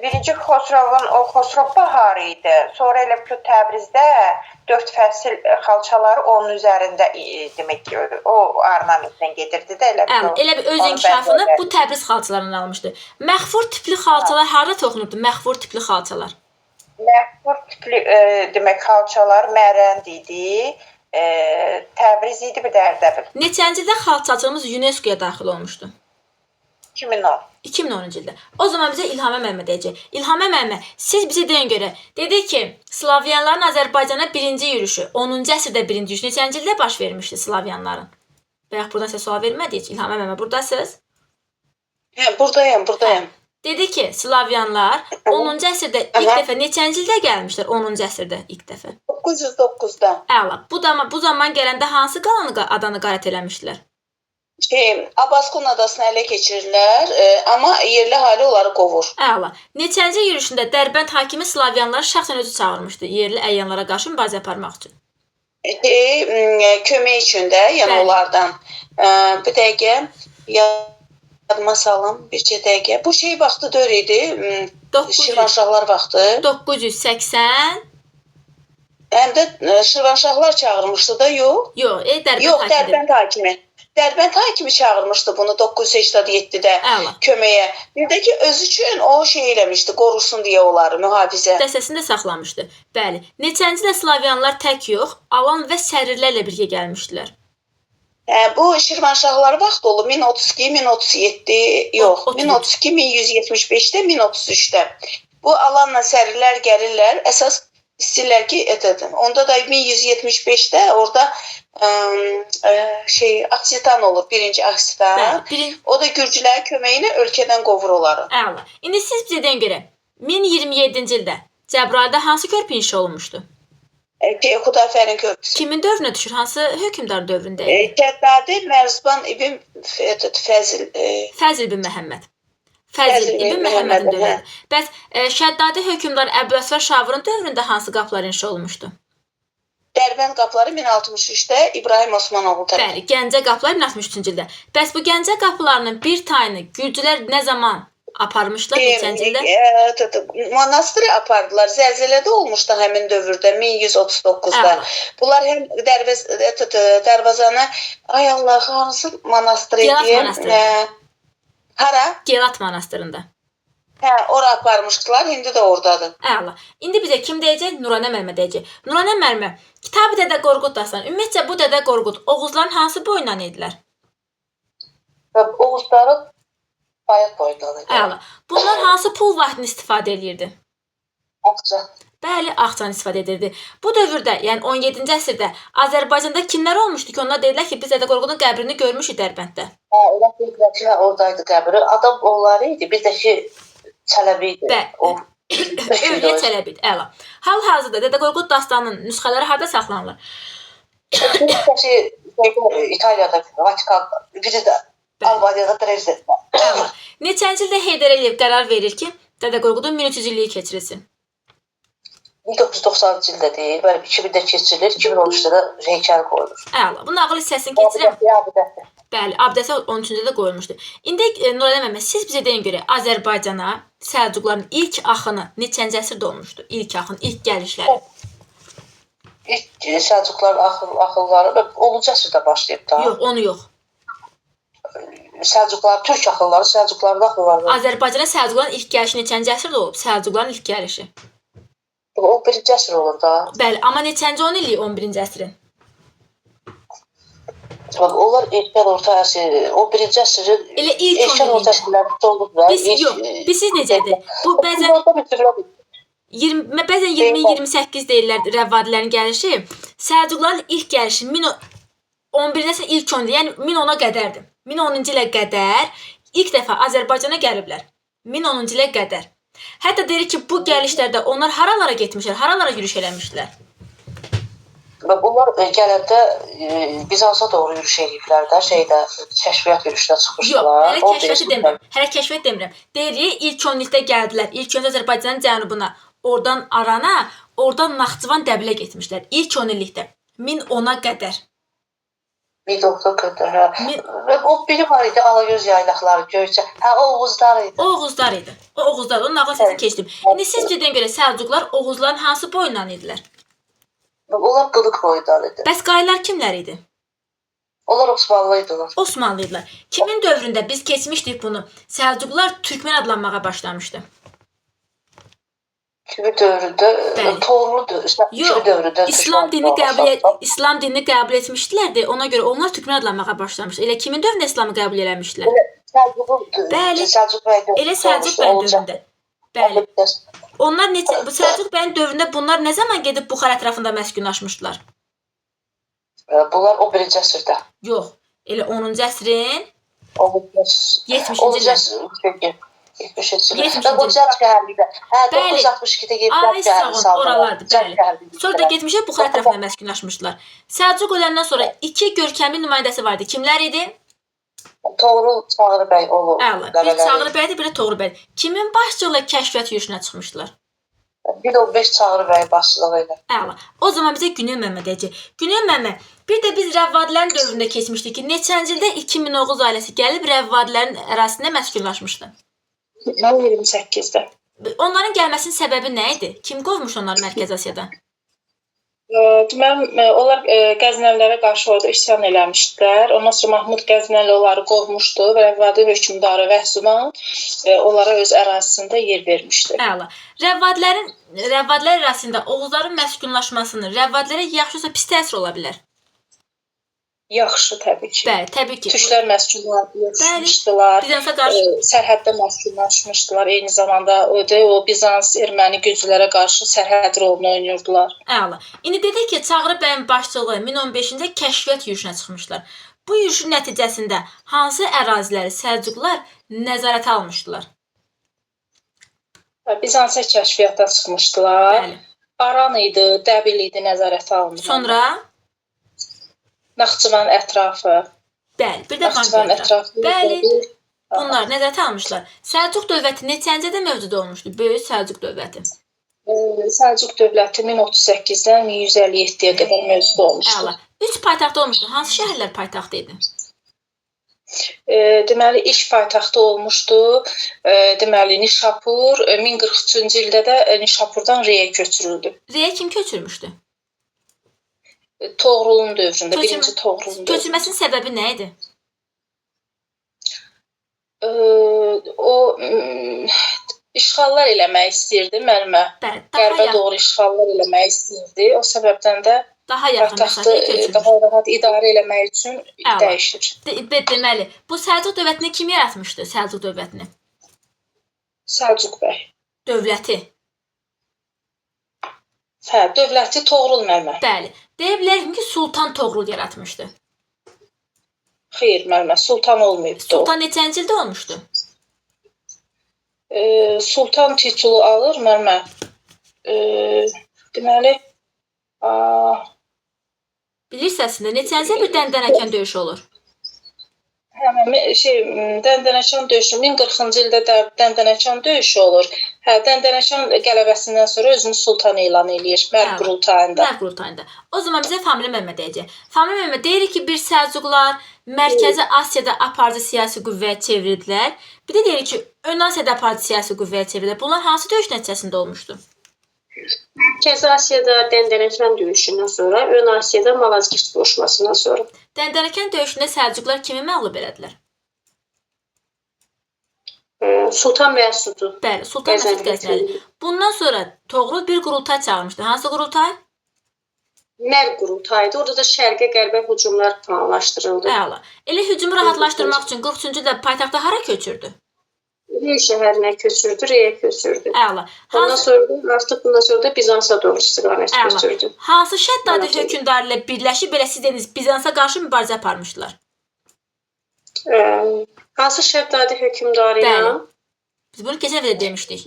Birinci Xosrovun o Xosrov baharı idi. Sonra elə ki Təbrizdə 4 fəsil xalçaları onun üzərində demək ki, o ornamentlə gedirdi də elə. Elə bir öz inkişafını bu Təbriz xalçalarından almışdı. Məxfur tipli xalçalar harda toxunurdu? Məxfur tipli xalçalar. Məxfur tipli demək xalçalar Mərənd idi. Təbriz idi, bir də Ərdəbil. Neçənci ildə xalçaçılığımız UNESCO-ya daxil olmuşdu? 2010. 2010-cu ildə. O zaman bizə İlhamə müəllimə deyəcək. İlhamə müəllimə, siz bizə deyin görə, dedi ki, Slavyanların Azərbaycana birinci yürüşü, 10-cu əsrdə birinci yürüş neçənci ildə baş vermişdi Slavyanların? Bayaq buradan sizə sual vermədik. İlhamə müəllimə, buradasınız? Hə, buradayam. Dedi ki, Slavyanlar 10-cu əsrdə ilk dəfə neçənci ildə gəlmişlər? 10-cu əsrdə ilk dəfə. 909-da. Əla. Bu zaman gələndə hansı adanı qarət eləmişdilər? Abaskon adasını ələ keçirirlər, amma yerli əhali onları qovur. Əla. Neçənci yürüşündə Dərbənd hakimi Slavyanları şəxsən özü çağırmışdı yerli əyanlara qarşı mübarizə aparmaq üçün? Kömək üçün də, yəni onlardan. Bir dəqiqə yadıma salım, bircə dəqiqə. Bu vaxtı dör idi, Şirvanşahlar vaxtı. 980. Həm də Şirvanşahlar çağırmışdı da, yox? Yox, Dərbənd hakimi. Dərbənd hakimi çağırmışdı bunu 987-də köməyə. Bir də ki, öz üçün o eləmişdi, qorusun deyə onları, mühafizə. Dəstəsində saxlamışdı. Bəli. Neçənci də Slavyanlar tək yox, Alan və Sərirlərlə birgə gəlmişdilər. Bu Şirvanşahlar vaxt olub 1032-1037, yox, 1032-1175-də, 1033-də. Bu Alanla Sərirlər gəlirlər, əsas istəyirlər ki, onda da 1175-də orada Aksitan olur, birinci Aksitan. O da Gürcülərin köməyi ilə ölkədən qovur onları. Əla. İndi siz bizə deyin görə, 1027-ci ildə Cəbrayılda hansı körpü inşa olunmuşdu? Xudafərin körpüsü. Kimin dövrünə düşür? Hansı hökmdar dövründə idi? Kəddadi Mərzban ibn Fəzl ibn Məhəmməd. Fəzl ibn Məhəmmədin dövründə. Bəs Şəddadi hökmdar Əbüləsvər Şavurun dövründə hansı qapılar inşa olunmuşdu? Dərbənd qapıları 1063-də İbrahim Osmanoğlu tərəfindən. Bəli, Gəncə qapıları 1063-cü ildə. Bəs bu Gəncə qapılarının bir tayını Gürcülər nə zaman aparmışlar, neçənci ildə? Monastırı apardılar. Zəlzələdə olmuşdu həmin dövrdə, 1139-da. Bunlar həm Dərvazanı, ay Allah, hansı monastır idi? Gelat monastırında. Hara? Gelat monastırında. Hə, ora aparmışdılar, indi də ordadır. Əla. İndi bizə kim deyəcək? Nuranə müəllimə deyəcək. Nuranə müəllimə, Kitab-ı Dədə Qorqud dastanı. Ümumiyyətcə bu Dədə Qorqud Oğuzların hansı boyundan idilər? Və Oğuzların bayaq boyundan idi. Əla. Bunlar hansı pul vahdini istifadə edirdi? Akça. Bəli, Ağcan istifadə edirdi. Bu dövrdə, yəni 17-ci əsrdə Azərbaycanda kimlər olmuşdu ki, onlar dedilər ki, biz Dədə Qorqudun qəbrini görmüşük Dərbənddə. Hə, elə dedilər ki, oradaydı qəbri. Adam onları idi, bir də ki, Çələbi idi. O Övliya Çələbi idi. Əla. Hal-hazırda Dədə Qorqud dastanının nüsxələri harda saxlanılır? İtaliyada, Vatikan'da, biri də Almaniyada, Dresden'də. Əla. Neçənci ildə Heydər Əliyev qərar verir ki, Dədə Qorqudun 1300 illiyi keçirilsin? 1990-cı ildə deyil, bəli 2000-də keçirilir, 2013-də də heykəl qoyulur. Əla. Bu nağıl hissəsini keçirəm. Bəli, abidəsi 13-cü ildə qoyulmuşdu. İndi Nurədə müəllimə, siz bizə deyin görə Azərbaycana Səlcuqların ilk axını neçənci əsrdə olmuşdu? İlk axın, ilk gəlişləri. İlk Səlcuqların axınları 10-cu əsrdə başlayıb da. Yox, onu yox. Səlcuqlar, türk axınları, Səlcuqların axınları. Azərbaycana Səlcuqların ilk gəlişi neçənci əsrdə olub? Səlcuqların ilk gəlişi. O 1-ci əsr olur da. Bəli, amma neçənci 10 illik 11-ci əsrin? Onlar erkən orta əsr, o 1-ci əsrin Elə ilk 10 erkən orta əsrlərdə olublar. Biz siz necədir? Bu bəzən 20-28 deyirlər rəvvadilərin gəlişi. Səlcuqların ilk gəlişi 11-ci əsrin ilk 10-dur. Yəni 1010-a qədərdir. 1010-cu ilə qədər ilk dəfə Azərbaycana gəliblər. 1010-cu ilə qədər. Hətta deyir ki, bu gəlişlərdə onlar haralara getmişlər, haralara yürüş eləmişdilər? Bunlar gələndə Bizansa doğru yürüş eləyiblər də, kəşfiyyat yürüşünə çıxmışdılar. Yox, hələ kəşfiyyat demirəm. Hələ kəşfiyyat demirəm. Deyirik, ilk 10 ildə gəldilər. İlk öncə Azərbaycanın cənubuna, oradan Arana, oradan Naxçıvan Dəbilə getmişlər. İlk 10 illikdə. 1010-a qədər. 1010-a qədər, hə. Və o biri var idi, Alagöz yaylaqları, Göyçə. Hə, o Oğuzlar idi. O Oğuzlar idi. O Oğuzlar, onun nağıl səsini keçdim. İndi siz gedən görə Səlcuqlar Oğuzların hansı boyundan idilər? Onlar Qılıq boyundan idi. Bəs qaylar kimlər idi? Onlar Osmanlı idilər. Osmanlı idilər. Kimin dövründə biz keçmişdik bunu? Səlcuqlar Türkmən adlanmağa başlamışdı. Kimin dövründə? Toğrul dövründə. İslam dinini qəbul etmişdilərdi. Ona görə onlar Türkmən adlanmağa başlamışdı. Elə kimin dövründə İslamı qəbul eləmişdilər? Bəli. Elə Səlcuq bəyin dövründə. Bəli. Onlar bu Səlcuq bəyin dövründə bunlar nə zaman gedib Buxar ətrafında məskunlaşmışdılar? Bunlar 11-ci əsrdə. Yox, elə 10-cu əsrin 70-ci əsr. 70-ci və o Cərg şəhərlikdə. Hə, 962-də gedib Cərg oralardır, bəli. Sonra da getmişlər Buxar ətrafında məskunlaşmışdılar. Səlcuq öləndən sonra iki görkəmli nümayəndəsi vardı. Kimlər idi? Toğrul Çağrı bəy oğlu. Əla. Bir Çağrı bəydir, biri Toğrul bəy. Kimin başçılığı kəşfiyyat yürüşünə çıxmışdılar? 1015 Çağrı bəy başçılığı ilə. Əla. O zaman bizə Güney müəllimə deyəcək. Güney müəllimə, bir də biz rəvvadilərin dövründə keçmişdik ki, neçənci ildə 2000 Oğuz ailəsi gəlib rəvvadilərin ərazisində məskunlaşmışdı? 28-də. Onların gəlməsinin səbəbi nə idi? Kim qovmuş onları Mərkəzi Asiyadan? Deməli, onlar Qəznəlilərə qarşı orada üsyan eləmişdilər. Ondan sonra Mahmud Qəznəli onları qovmuşdu və rəvvadi hökmdarı Vəhsudan onlara öz ərazisində yer vermişdi. Əla. Rəvvadilər arasında Oğuzların məskunlaşmasının rəvvadilərə yaxşı yoxsa pis təsir ola bilər? Yaxşı, təbii ki. Bəli, təbii ki. Türklər məskunlaşmışdılar. Bizansa qarşı sərhəddə məskunlaşmışdılar. Eyni zamanda o Bizans erməni güclərə qarşı sərhəd rolunu oynayırdılar. Əla. İndi dedik ki, Çağrı bəyin başçılığı 1015-də kəşfiyyat yürüşünə çıxmışlar. Bu yürüşün nəticəsində hansı əraziləri Səlcuqlar nəzarətə almışdılar? Bizansa kəşfiyyata çıxmışdılar. Bəli. Aran idi, Dəbil idi, nəzarətə alındı. Sonra Naxçıvan ətrafı. Bəli, bir də Naxçıvan ətrafı. Bəli. Bunlar nəzarətə almışlar. Səlcuq dövləti neçənci ildə mövcud olmuşdu? Böyük Səlcuq dövləti. Səlcuq dövləti 1038-dən 1157-yə qədər mövcud olmuşdu. Əla. 3 paytaxt olmuşdu. Hansı şəhərlər paytaxt idi? Deməli, iş paytaxtı olmuşdu. Deməli, Nişapur 1043-cü ildə də Nişapurdan Reyə köçürüldü. Reyə kim köçürmüşdü? Toğrulun dövründə, birinci Toğrulun dövründə. Köçürməsinin səbəbi nə idi? O işğallar eləmək istəyirdi müəllimə. Bəli, daha Qərbə yaxın, doğru işğallar eləmək istəyirdi. O səbəbdən də daha yaxın paytaxtı məsafəyə köçürmüş. daha rahat idarə eləmək üçün Əla. dəyişir. Deməli, bu Səlcuq dövlətini kim yaratmışdı? Səlcuq dövlətini. Səlcuq bəy. Dövləti. Hə, dövləti Toğrul müəllimə. Bəli. Deyə bilərik ki, Sultan Toğrul yaratmışdı. Xeyr müəllimə, sultan olmayıbdı o. Sultan neçənci ildə olmuşdu? Sultan titulu alır müəllimə. Deməli, Bilirsəsində neçənci bir Dəndənəkən döyüşü olur? həmin Dəndənəkan döyüşü 1040-cı ildə də Dəndənəkan döyüşü olur. Hə, Dəndənəkan qələbəsindən sonra özünü sultan elan eləyir Mərv qurultayında. Mərv qurultayında. O zaman bizə Famili Mehmet deyəcək. Famili Mehmet deyir ki, bir Səlcuqlar Mərkəzi Asiyada aparıcı siyasi qüvvəyə çevrildilər. Bir də deyir ki, Ön Asiyada aparıcı siyasi qüvvəyə çevrildilər. Bunlar hansı döyüş nəticəsində olmuşdu? Mərkəzi Asiyada Dəndənəkən döyüşündən sonra, Ön Asiyada Malazgirt vuruşmasından sonra. Dəndənəkən döyüşündə Səlcuqlar kimi məğlub elədilər? Sultan Məsuddu. Bəli, Sultan Məsud Qəznəli. Bundan sonra Toğrul bir qurultay çağırmışdı. Hansı qurultay? Mərv qurultaydı. Orada da şərqə, qərbə hücumlar planlaşdırıldı. Əla. Elə hücumu rahatlaşdırmaq üçün 43-cü ildə paytaxtda hara köçürdü? Rey şəhərinə köçürdü, Reyə köçürdü. Əla. Bundan sonra da Bizansa doğru istiqamət götürdü. Hansı Şəddadi hökmdarı ilə birləşib belə siz dediniz Bizansa qarşı mübarizə aparmışdılar? Hansı Şəddadi hökmdarı ilə? Bəli. Biz bunu keçən dəfə demişdik.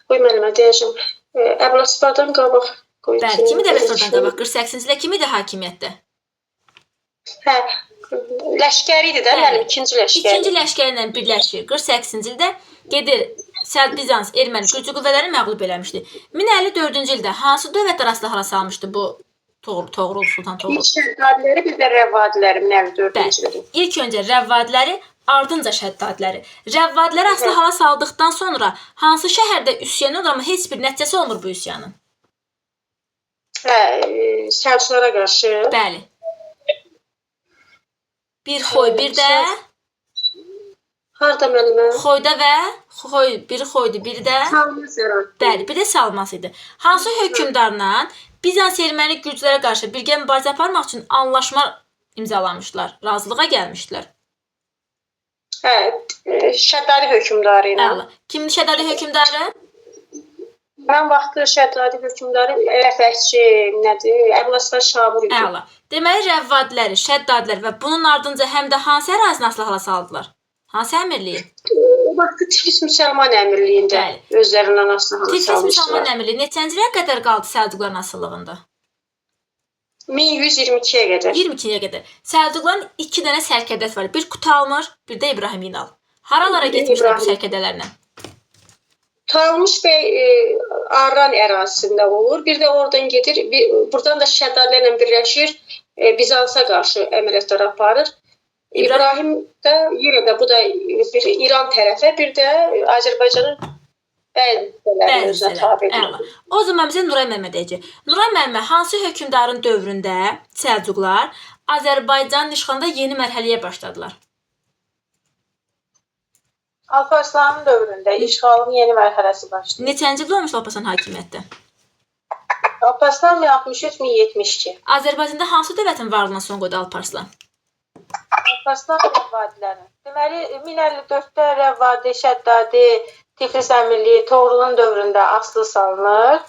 Qoy mənimə deyəcəm. Əblaspardan qabaq qoy. Bəli, kimi də Əblaspardan qabaq? 48-ci ildə kimi də hakimiyyətdə? Hə, ləşkəri idi də, mənim ikinci ləşkəri. İkinci ləşkəri ilə birləşir. 48-ci ildə gedir Bizans erməni güclü qüvvələri məğlub eləmişdi. 1054-cü ildə hansı dövlətlər asılı hala salmışdı bu Toğrul, Sultan Toğrul? Şəddadiləri, bir də Rəvvadiləri 1054-cü ildə. İlk öncə Rəvvadiləri, ardınca Şəddadiləri. Rəvvadiləri asılı hala saldıqdan sonra hansı şəhərdə üsyan olur, amma heç bir nəticəsi olmur bu üsyanın? Hə, Səlcuqlara qarşı. Bəli. Bir Xoy, bir də harda müəllimə? Xoyda və biri Xoydu, biri də bəli, bir də Salmas idi. Hansı hökmdarla Bizans erməni güclərə qarşı birgə mübarizə aparmaq üçün anlaşma imzalamışdılar, razılığa gəlmişdilər? Hə, Şəddadi hökmdarı ilə. Əla. Kimdir Şəddadi hökmdarı? Mən vaxtı Şəddadi hökmdarı Rəfəkçi, nədir? Əblaslar Şabur idi. Əla. Deməli Rəvvadiləri, Şəddadilər və bunun ardınca həm də hansı ərazini asılı hala saldılar? Hansı əmirliyi? O vaxtı Tiflis Müsəlman əmirliyində özlərindən asılı hala Tiflis salmışlar. Müsəlman əmirliyi neçənci illərə qədər qaldı Səlcuqların asılılığında? 1122-yə qədər. 22-yə qədər. Səlcuqların 2 dənə sərkərdəsi var. Bir Kutalmır, bir də İbrahim İnal. Haralara getmişlər bu sərkərdələrlə? Talmış bəy Arran ərazisində olur. Bir də oradan gedir, buradan da Şəddadilərlə birləşir, Bizansa qarşı əməliyyatlar aparır. İbrahim də yenə də bu da bir İran tərəfə, bir də Azərbaycanın bəzi özünə tabe edilir. O zaman bizə Nuray müəllimə deyəcək. Nuray müəllimə hansı hökmdarın dövründə Səlcuqlar Azərbaycanın işğalında yeni mərhələyə başladılar? Alparslanın dövründə işğalın yeni mərhələsi başladı. Neçənci ildə olmuş Alparslan hakimiyyətdə? Alparslan 1063-1072. Azərbaycanda hansı dövlətin varlığına son qoydu Alparslan? Alparslan Rəvvadilərin. Deməli 1054-də Rəvvadi, Şəddadi, Tiflis əmirliyi Toğrulun dövründə asılı salınır.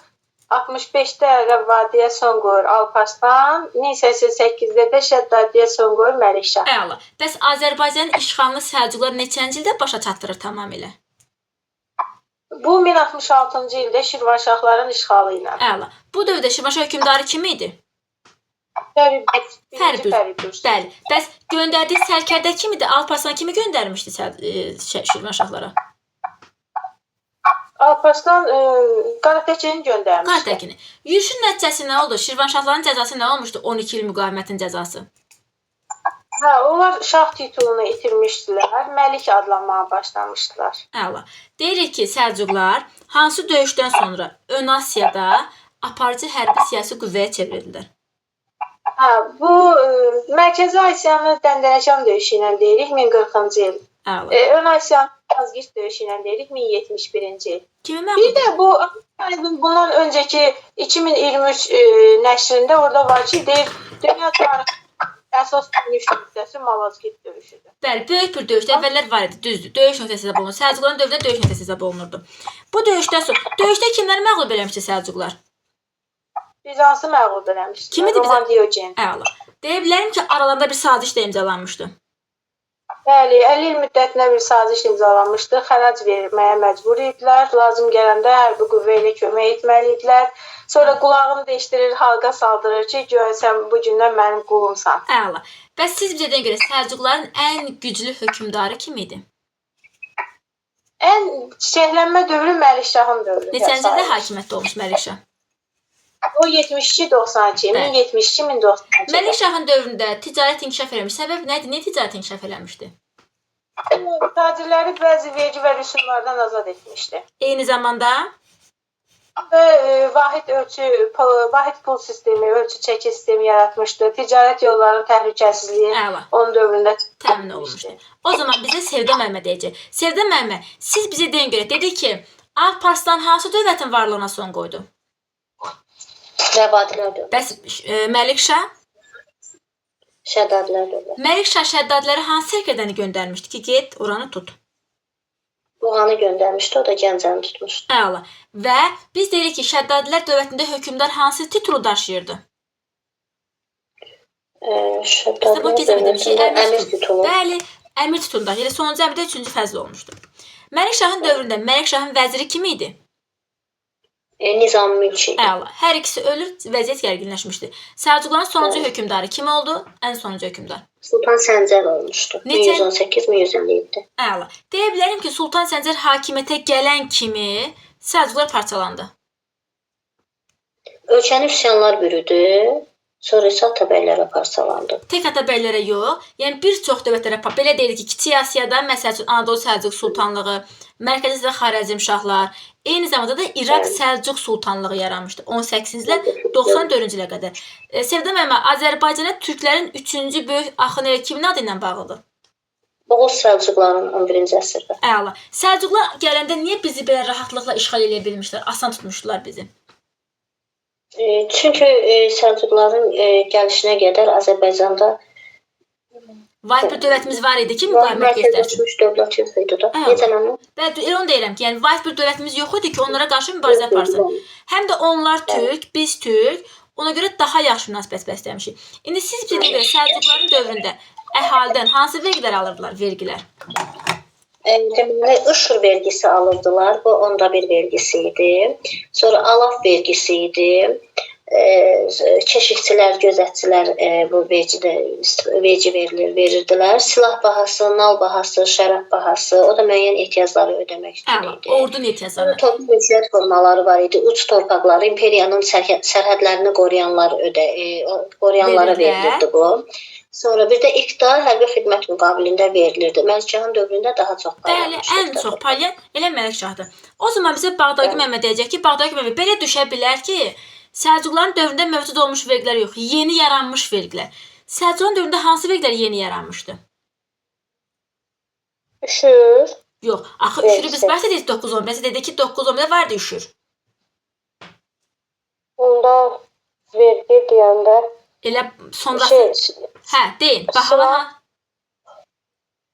65-də Rəvvadiyə son qoyur Alparslan, 1088-də də Şəddadiyə son qoyur Məlikşah. Əla. Bəs Azərbaycanın işğalını Səlcuqlar neçənci ildə başa çatdırır tamamilə? Bu 1066-cı ildə Şirvanşahların işğalı ilə. Əla. Bu dövrdə Şirvanşah hökmdarı kim idi? Fəribüz. Bəli. Bəs göndərdiyi sərkərdə kim idi? Alparslan kimi göndərmişdi Şirvanşahlara? Alparslan Qaratəkini göndərmişdi. Qaratəkini. Yürüşün nəticəsi nə oldu? Şirvanşahların cəzası nə olmuşdu? 12 il müqavimətin cəzası. Hə, onlar şah titulunu itirmişdilər, Məlik adlanmağa başlamışdılar. Əla. Deyirik ki, Səlcuqlar hansı döyüşdən sonra Ön Asiyada aparıcı hərbi siyasi qüvvəyə çevrildilər? Hə, bu Mərkəzi Asiyanı Dəndənəkən döyüşü ilə deyirik, 1040-cı il. Əla. Ön Asiyanın Azgirt döyüşü ilə deyirik 1071-ci il. Kimi Bir məğlub? də bu bundan öncəki 2023 nəşrində orada var ki, deyir dünya tarixi əsas döyüş nöqtəsi Malazgirt döyüşüdür. Bəli, böyük bir döyüşdə əvvəllər var idi, düzdür. Döyüş nöqtəsi hesab olunur. Səlcuqların dövründə döyüş nöqtəsi hesab olunurdu. Bu döyüşdən sonra döyüşdə kimləri məğlub eləmişdi Səlcuqlar? Bizansı məğlub eləmişdi. Kim idi Roman Diogen. Əla. Deyə bilərəm ki, aralarında bir saziş də imzalanmışdı. Bəli, 50 il müddətinə bir saziş imzalanmışdı. Xərac verməyə məcbur idilər. Lazım gələndə hərbi qüvvə ilə kömək etməli idilər. Sonra qulağını deşdirir, halqa saldırır ki, göyə sən bu gündən mənim qulumsan. Əla. Və siz bizə görə Səlcuqların ən güclü hökmdarı kim idi? Ən çiçəklənmə dövrü Məlikşahın dövrü. Neçənci ildə hakimiyyətdə olmuş Məlikşah? O 72-92, Bəli. 1072-1092. Məlikşahın dövründə ticarət inkişaf eləmiş. Səbəb nədir? Niyə ticarət inkişaf eləmişdi? Tacirləri bəzi vergi və rüsumlardan azad etmişdi. Eyni zamanda Və vahid pul sistemi, ölçü çəki sistemi yaratmışdı. Ticarət yollarının təhlükəsizliyi əla. onun dövründə Təmin olunmuşdu. O zaman bizə Sevda müəllimə deyəcək. Sevda müəllimə, siz bizə deyin görə dedi ki, Alparslan hansı dövlətin varlığına son qoydu? Məbadilər dövləti. Bəs Məlikşah? Şəddadilər dövləti. Məlikşah Şəddadləri hansı sərkərdəni göndərmişdi ki, get oranı tut? Buğanı göndərmişdi, o da Gəncəni tutmuşdu. Əla. Və biz deyirik ki, Şəddadilər dövlətində hökmdar hansı titulu daşıyırdı? Şəddadilər dövlətində əmir titulu. Bəli, əmir titulu daşıyırdı. Sonuncu əmirdə 3-cü fəzl olmuşdu. Məlikşahın dövründə Məlikşahın vəziri kim idi? Nizam Mülki. Əla. Hər ikisi ölür, vəziyyət gərginləşmişdi. Səlcuqların sonuncu hökmdarı kim oldu? Ən sonuncu hökmdar. Sultan Səncər olmuşdu. Necə? 1118-1157. Əla. Deyə bilərəm ki, Sultan Səncər hakimiyyətə gələn kimi Səlcuqlar parçalandı. Ölkəni üsyanlar bürüdü, sonra isə Atabəylərə parçalandı. Tək Atabəylərə yox, yəni bir çox dövlətlərə, belə deyirik ki, Kiçik Asiyada məsəl üçün Anadolu Səlcuq sultanlığı, Mərkəzi Asiyada Xarəzm şahlar, eyni zamanda da İraq Səlcuq sultanlığı yaranmışdı 18-ci ilə 94-cü ilə qədər. Sevda müəllimə, Azərbaycana türklərin 3-cü böyük axını kimin adı ilə bağlıdır? Oğuz Səlcuqların 11-ci əsrdə. Əla. Səlcuqlar gələndə niyə bizi belə rahatlıqla işğal edə bilmişlər? Asan tutmuşdular bizi. Çünki Səlcuqların gəlişinə qədər Azərbaycanda Vahid bir dövlətimiz var idi ki, müqavimət göstərsin. mərkəzləşmiş dövlət yox idi da. Necə mənim? Bəli, onu deyirəm ki, yəni vahid bir dövlətimiz yox idi ki, onlara qarşı mübarizə aparsın. Həm də onlar türk, biz türk, ona görə daha yaxşı münasibət bəsləmişik. İndi siz bizə görə Səlcuqların dövründə əhalidən hansı vergilər alırdılar, vergilər? Deməli, Işır vergisi alırdılar. Bu onda bir vergisi idi. Sonra Alaf vergisi idi. Keşikçilər, gözətçilər bu vergi verirdilər. Silah bahası, nal bahası, şərab bahası, o da müəyyən ehtiyacları ödəmək üçün idi. Ordun ehtiyacları. Torpaq mülkiyyət formaları var idi. Uç torpaqları, imperiyanın sərhədlərini qoruyanlara verilirdi bu. Sonra bir də iqta hərbi xidmət müqabilində verilirdi. Məlikşahın dövründə daha çox paylanmışdı. Bəli, ən çox paylayan elə Məlikşahdır. O zaman bizə Bağdaqi Məmməd deyəcək ki, Bağdaqi Məmməd belə düşə bilər ki, Səlcuqların dövründə mövcud olmuş vergilər yox, yeni yaranmış vergilər. Səlcuqların dövründə hansı vergilər yeni yaranmışdı? Üşür. Yox, axı üşürü biz başda dedik 9-11, dedik ki 9-11-də vardı üşür. Onda vergi deyəndə Elə sonrası... Hə, deyin, bahalar...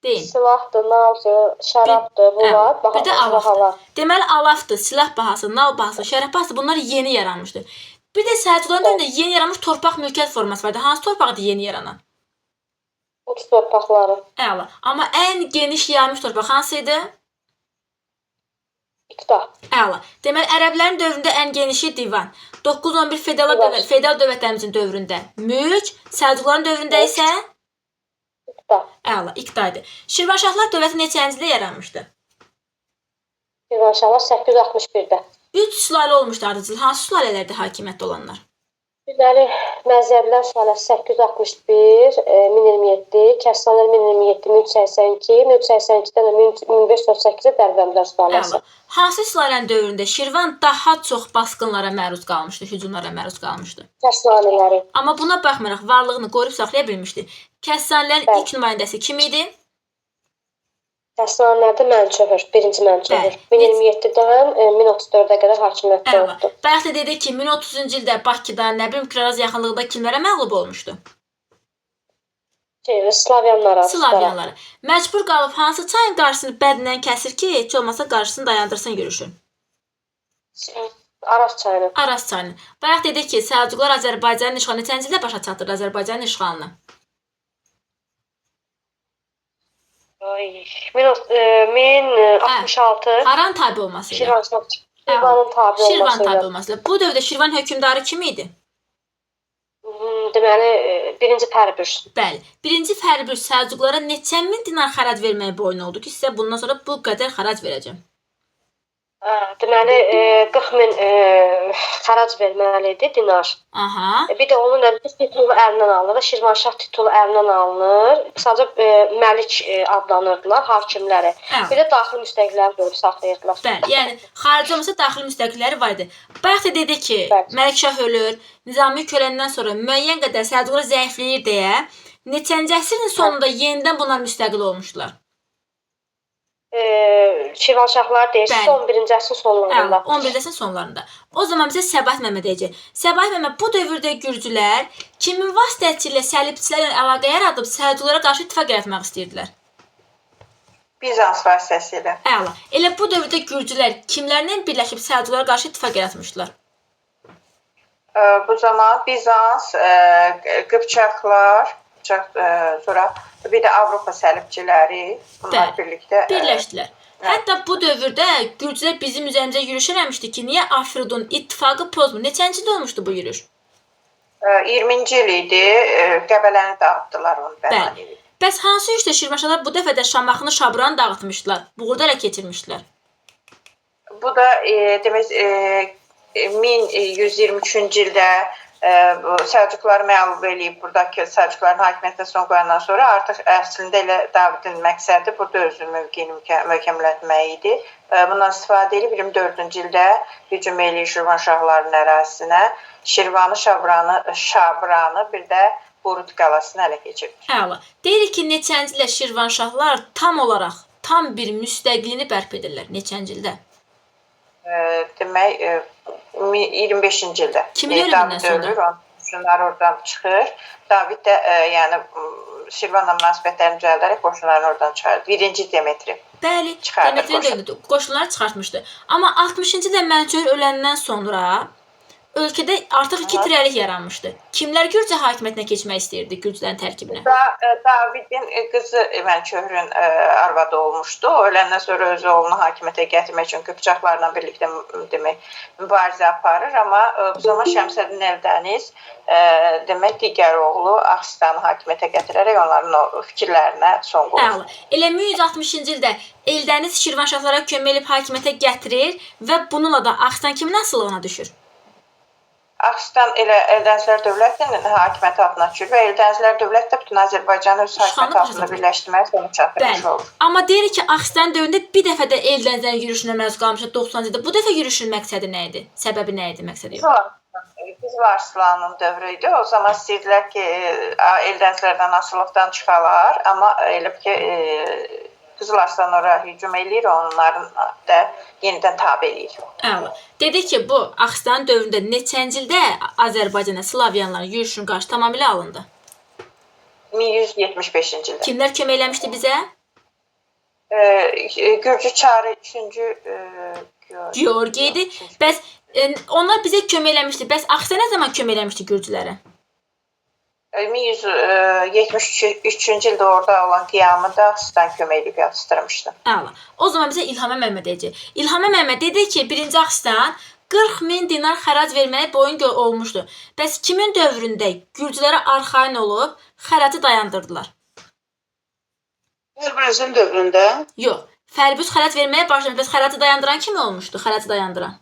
Deyin. Silahdır, naldır, şərabdır, bunlar bir də alafdır. Deməli, alafdır, silah bahası, nal bahası, şərab bahası bunlar yeni yaranmışdı. Bir də Səlcuqların dövründə yeni yaranmış torpaq mülkiyyət forması vardı. Hansı torpaqdır yeni yaranan? Uç torpaqları. Əla. Amma ən geniş yayılmış torpaq hansı idi? İqta. Əla. Deməli, ərəblərin dövründə ən genişi divan. 9-11 feodal dövlətlərimizin dövründə mülk, Səlcuqların dövründə isə İqta. Əla, iqta idi. Şirvanşahlar dövləti neçənci ildə yaranmışdı? Şirvanşahlar 861-də. 3 sülalə olmuşdu ardıcıl. Hansı sülalələrdə hakimiyyətdə olanlar? Deməli, Məzəblər sülaləsi 861, 1027, Kəssanlar 1027, 1082, 1082-dən 1538-də Dərbəndlər sülaləsi. Hansı sülalənin dövründə Şirvan daha çox basqınlara məruz qalmışdı, hücumlara məruz qalmışdı? Kəssanələri. Amma buna baxmayaraq varlığını qoruyub saxlaya bilmişdi. Kəssanlərin ilk nümayəndəsi kim idi? Dəstəvanlarda Mənçöhür, birinci Mənçöhür. Bəli. 1027-dən 1034-ə qədər hakimiyyətdə Əla. oldu. Bayaq da dedik ki, 1030-cu ildə Bakıda, nə bilim, Kiraz yaxınlığında kimlərə məğlub olmuşdu? Slavyanlara. Slavyanlara. Məcbur qalıb hansı çayın qarşısını bədnən kəsir ki, heç olmasa qarşısını dayandırsın yürüşün? Araz çayını. Araz çayını. Bayaq dedik ki, Səlcuqlar Azərbaycanın işğalını neçənci ildə başa çatdırdı Azərbaycanın işğalını? 1066. Haran tabe olması ilə. Şirvanın tabe olması Şirvan tabe ilə. olması ilə. Bu dövrdə Şirvan hökmdarı kim idi? Deməli, birinci Fəribürs. Bəli. Birinci Fəribürs Səlcuqlara neçə min dinar xərac verməyə boyun oldu ki, sizə bundan sonra bu qədər xərac verəcəm. Deməli, 40 min xərac verməli idi dinar. Aha. Bir də onun titulu əlindən alınır, Şirvanşah titulu əlindən alınır. Sadəcə Məlik adlanırdılar hakimləri. Bir də daxili müstəqilləri görüb saxlayırdılar. Bəli, yəni xarici olmasa daxili müstəqilləri var idi. Bayaq da dedik ki, Bəli. Məlikşah ölür, Nizami öləndən sonra müəyyən qədər Səlcuqlar zəifləyir deyə neçənci əsrin sonunda yenidən bunlar müstəqil olmuşdular. Şirvanşahlar deyir, Bəli. 11-ci əsrin sonlarında. 11-ci əsrin sonlarında. O zaman bizə Səbahat Məmməd deyəcək. Səbahat Məmməd bu dövrdə Gürcülər kimin vasitəsilə Səlibçilərlə əlaqə yaradıb Səlcuqlara qarşı ittifaq yaratmaq istəyirdilər? Bizans vasitəsilə. Əla. Elə bu dövrdə Gürcülər kimlərlə birləşib Səlcuqlara qarşı ittifaq yaratmışdılar? Bu zaman Bizans, Qıpçaqlar, sonra bir də Avropa səlibçiləri bunlar Bəli. birlikdə Birləşdilər. Hətta bu dövrdə Gürcülər bizim üzərimizə yürüş eləmişdi ki, niyə Afrodun ittifaqı pozmur? Neçənci ildə olmuşdu bu yürüş? 20-ci il idi, Qəbələni dağıtdılar onu bəhanə. Bəs hansı yürüşdə Şirvanşahlar bu dəfə də Şamaxını, Şabranı dağıtmışdılar? Buğurda ələ keçirmişdilər. Bu da demək 1123-cü ildə Səlcuqları məğlub eləyib, buradakı Səlcuqların hakimiyyətinə son qoyandan sonra artıq əslində elə Davidin məqsədi burada özünün mövqeyini möhkəmlətmək idi. Bundan istifadə edib 24-cü ildə hücum eləyir Şirvanşahların ərazisinə, Şirvanı, Şabranı, bir də Burut qalasını ələ keçirir. Əla. Deyirik ki, neçənci ildə Şirvanşahlar tam olaraq tam bir müstəqilini bərp edirlər. Neçənci ildə? Demək 25-ci ildə. Kimin ölümündən sonra? Qoşunlar oradan çıxır. David də yəni Şirvanla münasibətlərini düzəldərək qoşunlarını oradan çıxarır. 1-ci Demetri. Bəli, Demetri qoşunları çıxartmışdı. Amma 60-cı ildə Mənçöhür öləndən sonra ölkədə artıq iki tirəlik yaranmışdı. Kimlər Gürcə hakimiyyətinə keçmək istəyirdi Gürcülərin tərkibinə? Davidin qızı Mənçöhrün arvadı olmuşdu. O öləndən sonra öz oğlunu hakimiyyətə gətirmək üçün Qıpçaqlarla birlikdə demək mübarizə aparır, amma bu zaman Şəmsəddin Eldəniz demək digər oğlu Ağstafanı hakimiyyətə gətirərək onların o fikirlərinə son qoyur. Elə 1160-cı ildə Eldəniz Şirvanşahlara kömək edib hakimiyyətə gətirir və bununla da Ağstan kimin asılılığına düşür? Ağstan elə Eldənizlər dövlətinin hakimiyyəti altına düşür və Eldənizlər dövlət də bütün Azərbaycanı öz hakimiyyəti altında birləşdirməyə sonuç çatdırmış olur. Amma deyirik ki, Ağstan dövründə bir dəfə də Eldənizlərin yürüşünə məruz qalmışdı 90-cı ildə. Bu dəfə yürüşün məqsədi nə idi? Səbəbi nə idi? Məqsədi yox. Qızıl Arslanın dövrü idi. O zaman istəyirdilər ki, Eldənizlərdən asılıqdan çıxalar, amma elə ki Qızıl Arslan ora hücum eləyir, onların da yenidən tabe eləyir. Əla. Dedik ki, bu Ağstan dövründə neçənci ildə Azərbaycana Slavyanların yürüşünün qarşı tamamilə alındı? 1175-ci ildə. Kimlər kömək eləmişdi bizə? Gürcü Çarı 3-cü Georgi idi. Bəs onlar bizə kömək eləmişdi. Bəs Ağstan nə zaman kömək eləmişdi Gürcülərə? 1173-cü ildə orada olan qiyamı da Ağstan kömək edib yatışdırmışdı. Əla. O zaman bizə İlhamə Məmməd deyəcək. İlhamə Məmməd dedi ki, 1-ci Ağstan 40 min dinar xərac verməyə boyun olmuşdu. Bəs kimin dövründə Gürcülərə arxayın olub xəracı dayandırdılar? Fəribüzün dövründə? Yox. Fəribüz xərac verməyə başlamış. Bəs xəracı dayandıran kim olmuşdu? Xəracı dayandıran?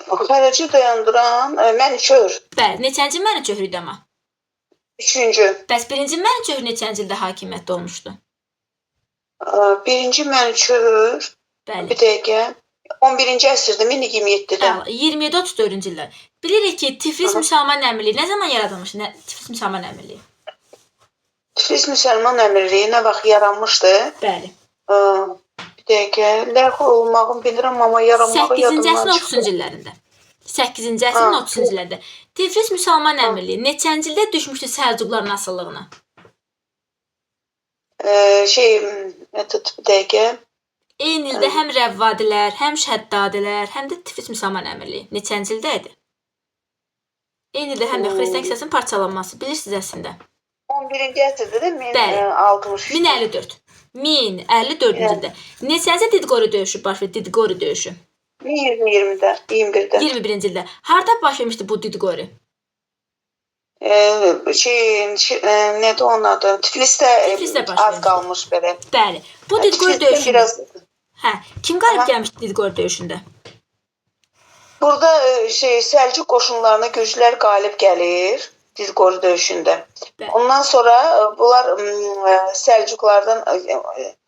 Xəracı dayandıran Mənçöhür. Bəli. Neçənci Mənçöhür idi amma? 3-cü. Bəs 1-ci Mənçöhür neçənci ildə hakimiyyətdə olmuşdu? 1-ci Mənçöhür. Bəli. Bir dəqiqə. 11-ci əsrdə 1027-də. 27-34-cü illər. Bilirik ki, Tiflis Müsəlman Əmirliyi nə zaman yaradılmışdı? Tiflis Müsəlman Əmirliyi. Tiflis Müsəlman Əmirliyi nə vaxt yaranmışdı? Bəli. Bir dəqiqə. Ləğv olmağını bilirəm, amma yaranmağı 8-ci yadımdan əsrin çıxdı. 30-cu illərində. 8-ci əsrin Ha. 30-cu illərində. Tiflis müsəlman əmirliyi neçənci ildə düşmüşdü Səlcuqların asıllığına? Bir dəqiqə. Eyni ildə həm Rəvvadilər, həm Şəddadilər, həm də Tiflis müsəlman əmirliyi neçənci ildə idi? Eyni ildə həm də xristian kilsəsinin parçalanması. Bilirsiniz əslində. 11-ci əsrdə də Bəli. 1060. 1054. 1054-cü ildə. Neçənci Didqori döyüşü baş verdi? Didqori döyüşü. 1120-də, 21-də. 21-ci ildə. Harda baş vermişdi bu Didqori? Nədir onun adı? Tiflisdə Tiflisdə baş az verdi. qalmış belə. Bəli. Bu Didqori Tiflisdə döyüşündə. biraz Kim qalib Aha. gəlmişdi Didqori döyüşündə? burada Səlcuq qoşunlarına gürcülər qalib gəlir Didqori döyüşündə. Bəli. Ondan sonra bunlar Səlcuqlardan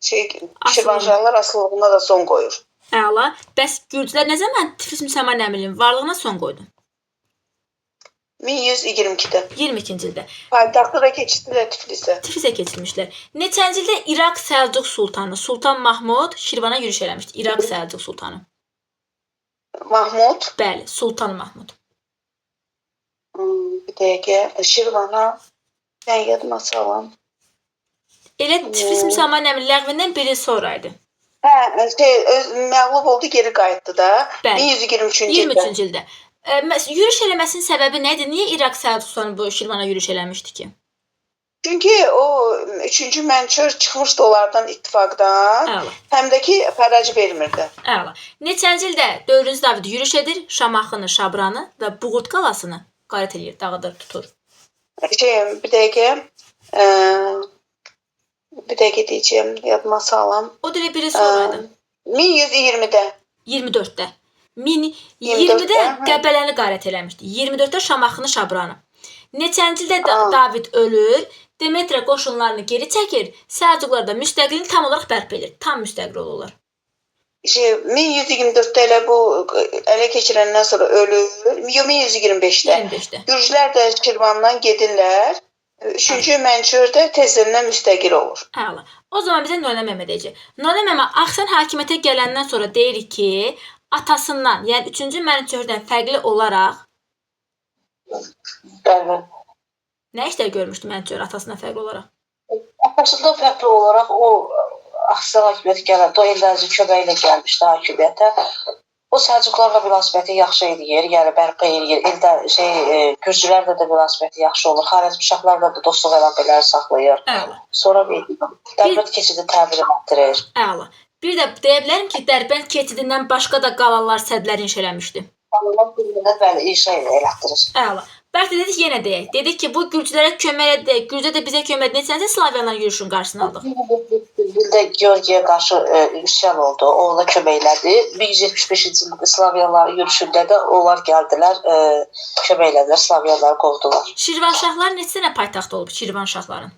Şirvanşahlar asılılığına da son qoyur. Əla. Bəs gürcülər nə zaman Tiflis müsəlman əmirliyinin varlığına son qoydu? 1122-də. 22-ci ildə. Paytaxtı da keçdilər Tiflisə. Tiflisə keçirmişlər. Neçənci ildə İraq Səlcuq sultanı Sultan Mahmud Şirvana yürüş eləmişdi. İraq Səlcuq sultanı. Mahmud. Bəli, Sultan Mahmud. Bir dəqiqə. Şirvana. Mən yadıma salam. Elə Tiflis müsəlman əmri ləğvindən bir il sonra idi. Məğlub oldu, geri qayıtdı da. Bəli. 1123-cü ildə. 23-cü ildə. Yürüş eləməsinin səbəbi nə idi? Niyə İraq Səlcuq sultanı bu Şirvana yürüş eləmişdi ki? Çünki o 3-cü Mənçur çıxmışdı onlardan ittifaqdan. Əla. Həm də ki fərəc vermirdi. Əla. Neçənci ildə 4-cü David yürüş edir, Şamaxını, Şabranı və Buğurt qalasını qarət eləyir, dağıdır, tutur. Bir dəqiqə. Bir dəqiqə deyəcəm, yadıma salam. O da elə biri sonra idi. 1120-də. 24-də. 24-də, 20-də Qəbələni qarət eləmişdi. 24-də Şamaxını, Şabranı. Neçənci ildə David ölür, Demetra qoşunlarını geri çəkir, Səlcuqlar da müstəqilini tam olaraq bərpa edir. Tam müstəqil olurlar. 1124-də elə bu ələ keçirəndən sonra ölür. 1125-də. 25-də. Gürcülər də Şirvandan gedirlər. 3-cü Mənçur da tezdən müstəqil olur. Əla. O zaman bizə Nonə Məmə deyəcək. Nonə Məmə Axsan hakimiyyətə gələndən sonra deyir ki, atasından, yəni 3-cü Mənçurdan fərqli olaraq Bəli. nə işlər görmüşdü Mənçur atasından fərqli olaraq? Atasından fərqli olaraq o Axsan hakimiyyəti gələndə o Eldəniz köməyi ilə gəlmişdi hakimiyyətə. O Səlcuqlarla münasibəti yaxşı edir, yəni bərpa edir. Gürcülərlə də münasibəti yaxşı olur. Xarəzmşahlarla da dostluq əlaqələri saxlayır. Əla. Sonra Dərbənd keçidi təmir etdirir. Əla. Bir də deyə bilərəm ki, Dərbənd keçidindən başqa da qalalar, sədlər inşa eləmişdi. Allah bilmədə bəli inşa elətdirir. Əla. Bəlkə dedik yenə deyək. Dedik ki, bu gürcülərə kömək edir, Gürcə də bizə kömək edir. Neçənci Slavyanların yürüşünün qarşısını aldıq? Dildə Georgiya qarşı üsyan oldu. Ona kömək elədi. 1175-ci ildə Slavyanların yürüşündə də onlar gəldilər, kömək elədilər, Slavyanları qovdular. Şirvanşahlar neçə sənə paytaxt olub Şirvanşahların?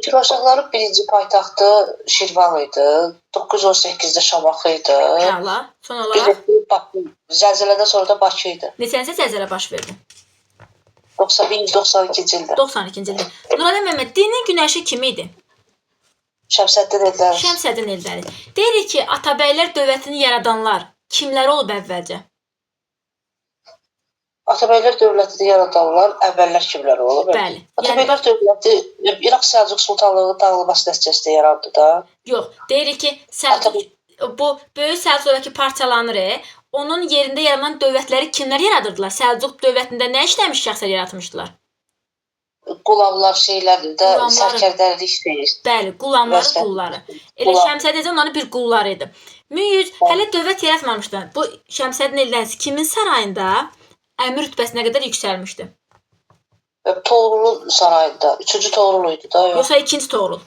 Şirvanşahların birinci paytaxtı Şirvan idi. 918-də Şamaxı idi. Əla. Son olaraq Zəlzələdən sonra da Bakı idi. neçənci zəlzələ baş verdi? 1192-ci ildə. 92-ci ildə. Nurəli Məmməd, dinin günəşi kim idi? Şəmsəddin Eldəniz. Şəmsəddin Eldəniz. Deyirik ki, Atabəylər dövlətini yaradanlar kimlər olub əvvəlcə? Atabəylər dövlətini yaradanlar əvvəllər kimlər olub? Bəli. Atabəylər dövləti İraq Səlcuq sultanlığının dağılması nəticəsində yarandı da. Yox, deyirik ki, bu böyük Səlcuq dövləti parçalanır. Onun yerində yaranan dövlətləri kimlər yaradırdılar? Səlcuq dövlətində nə işləmiş şəxslər yaratmışdılar? Qulamlar şeylərində sərkərdəlik deyir. Bəli, qulamları, qulları. Elə Şəmsəddin onların bir qulları idi. 1100 hələ dövlət yaratmamışdı. Bu Şəmsəddin Eldəniz kimin sarayında əmir rütbəsinə qədər yüksəlmişdi? Toğrul sarayında. 3-cü Toğrul idi da. Yoxsa 2-ci Toğrul?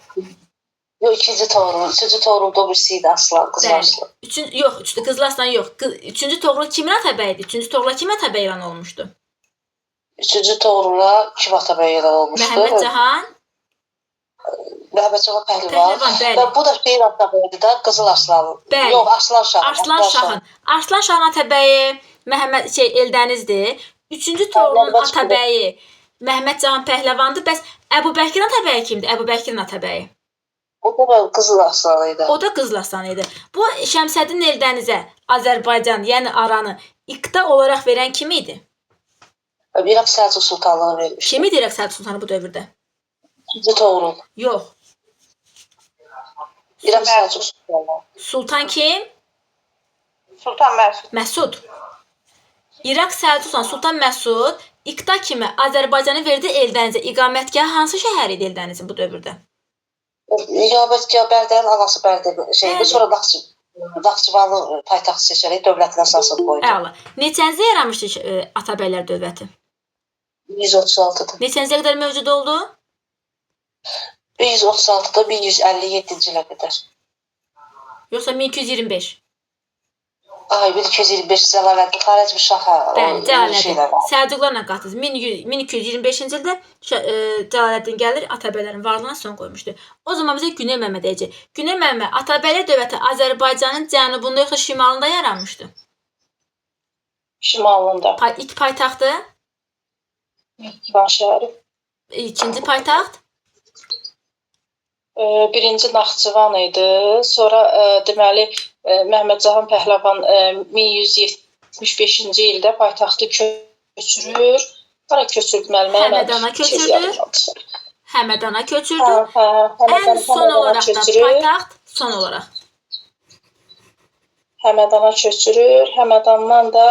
Yox, 2-ci Toğrul. 3-cü Toğrul da birisi idi Aslan, Qızıl Arslan. Yox, Qızıl Arslan yox. 3-cü Toğrul kimin atabəyi idi? 3-cü Toğrula kim atabəy elan olmuşdu? 3-cü Toğrula kim atabəy elan olmuşdu? Məhəmməd Cahan. Məhəmməd Cahan Pəhlivan. Bəli. Və bu da şeyin atabəyidir da, Qızıl Arslan. Bəli. Yox, Arslan Şahın. Arslan Şahın. Arslan Şahın atabəyi Məhəmməd Eldənizdir. 3-cü Toğrulun atabəyi Məhəmməd Cahan Pəhləvandır. Bəs Əbu Bəkirin atabəyi kimdir? Əbu Bəkirin atabəyi. O da Qızılaçsan idi. O da Qızılaçsan idi. Bu Şəmsəddin Eldənizə Azərbaycan, yəni Aranı iqta olaraq verən kim idi? İraq Səlcuq Sultanlığı vermişdi. Kim idi İraq Səlcuq Sultanı bu dövrdə? İkinci Toğrul. Yox. İraq Səlcuq Sultanlığı. Sultan kim? Sultan Məsud. Məsud. İraq Səlcuq Sultanı Sultan Məsud iqta kimi Azərbaycanı verdi Eldənizə. İqamətgahı hansı şəhər idi Eldənizin bu dövrdə? İqamətgah Bərdənin anası Bərdə şeydi. Bəli. Sonra Naxçıvanlı paytaxt seçərək dövlətin əsasını qoydu. Əla. Neçəncə yaranmışdı Atabəylər dövləti? 136'da. Neçəncəyə qədər mövcud oldu? 136'da 1157-ci ilə qədər. Yoxsa 1225? Ay 1225 Cəlaləddin Xarəcmi Şaha Bəli, Cəlaləddin. şeylər var. Səlcuqlarla qatız. 1225-ci ildə Cəlaləddin gəlir, Atabəylərin varlığına son qoymuşdu. O zaman bizə Güney Məmməd deyəcək. Güney Məmməd Atabəylər dövləti Azərbaycanın cənubunda yoxsa şimalında yaranmışdı? Şimalında. İlk paytaxtı, Van şəhəri. ikinci paytaxt, Birinci Naxçıvan idi. Sonra deməli Məhəmməd Cahan Pəhləvan 1175-ci ildə paytaxtı köçürür. Hara köçürdü müəllimə? Həmədana köçürdü. Həmədana köçürdü. Ən son Həmədana olaraq da köçürür. paytaxt son olaraq. Həmədana köçürür. Həmədandan da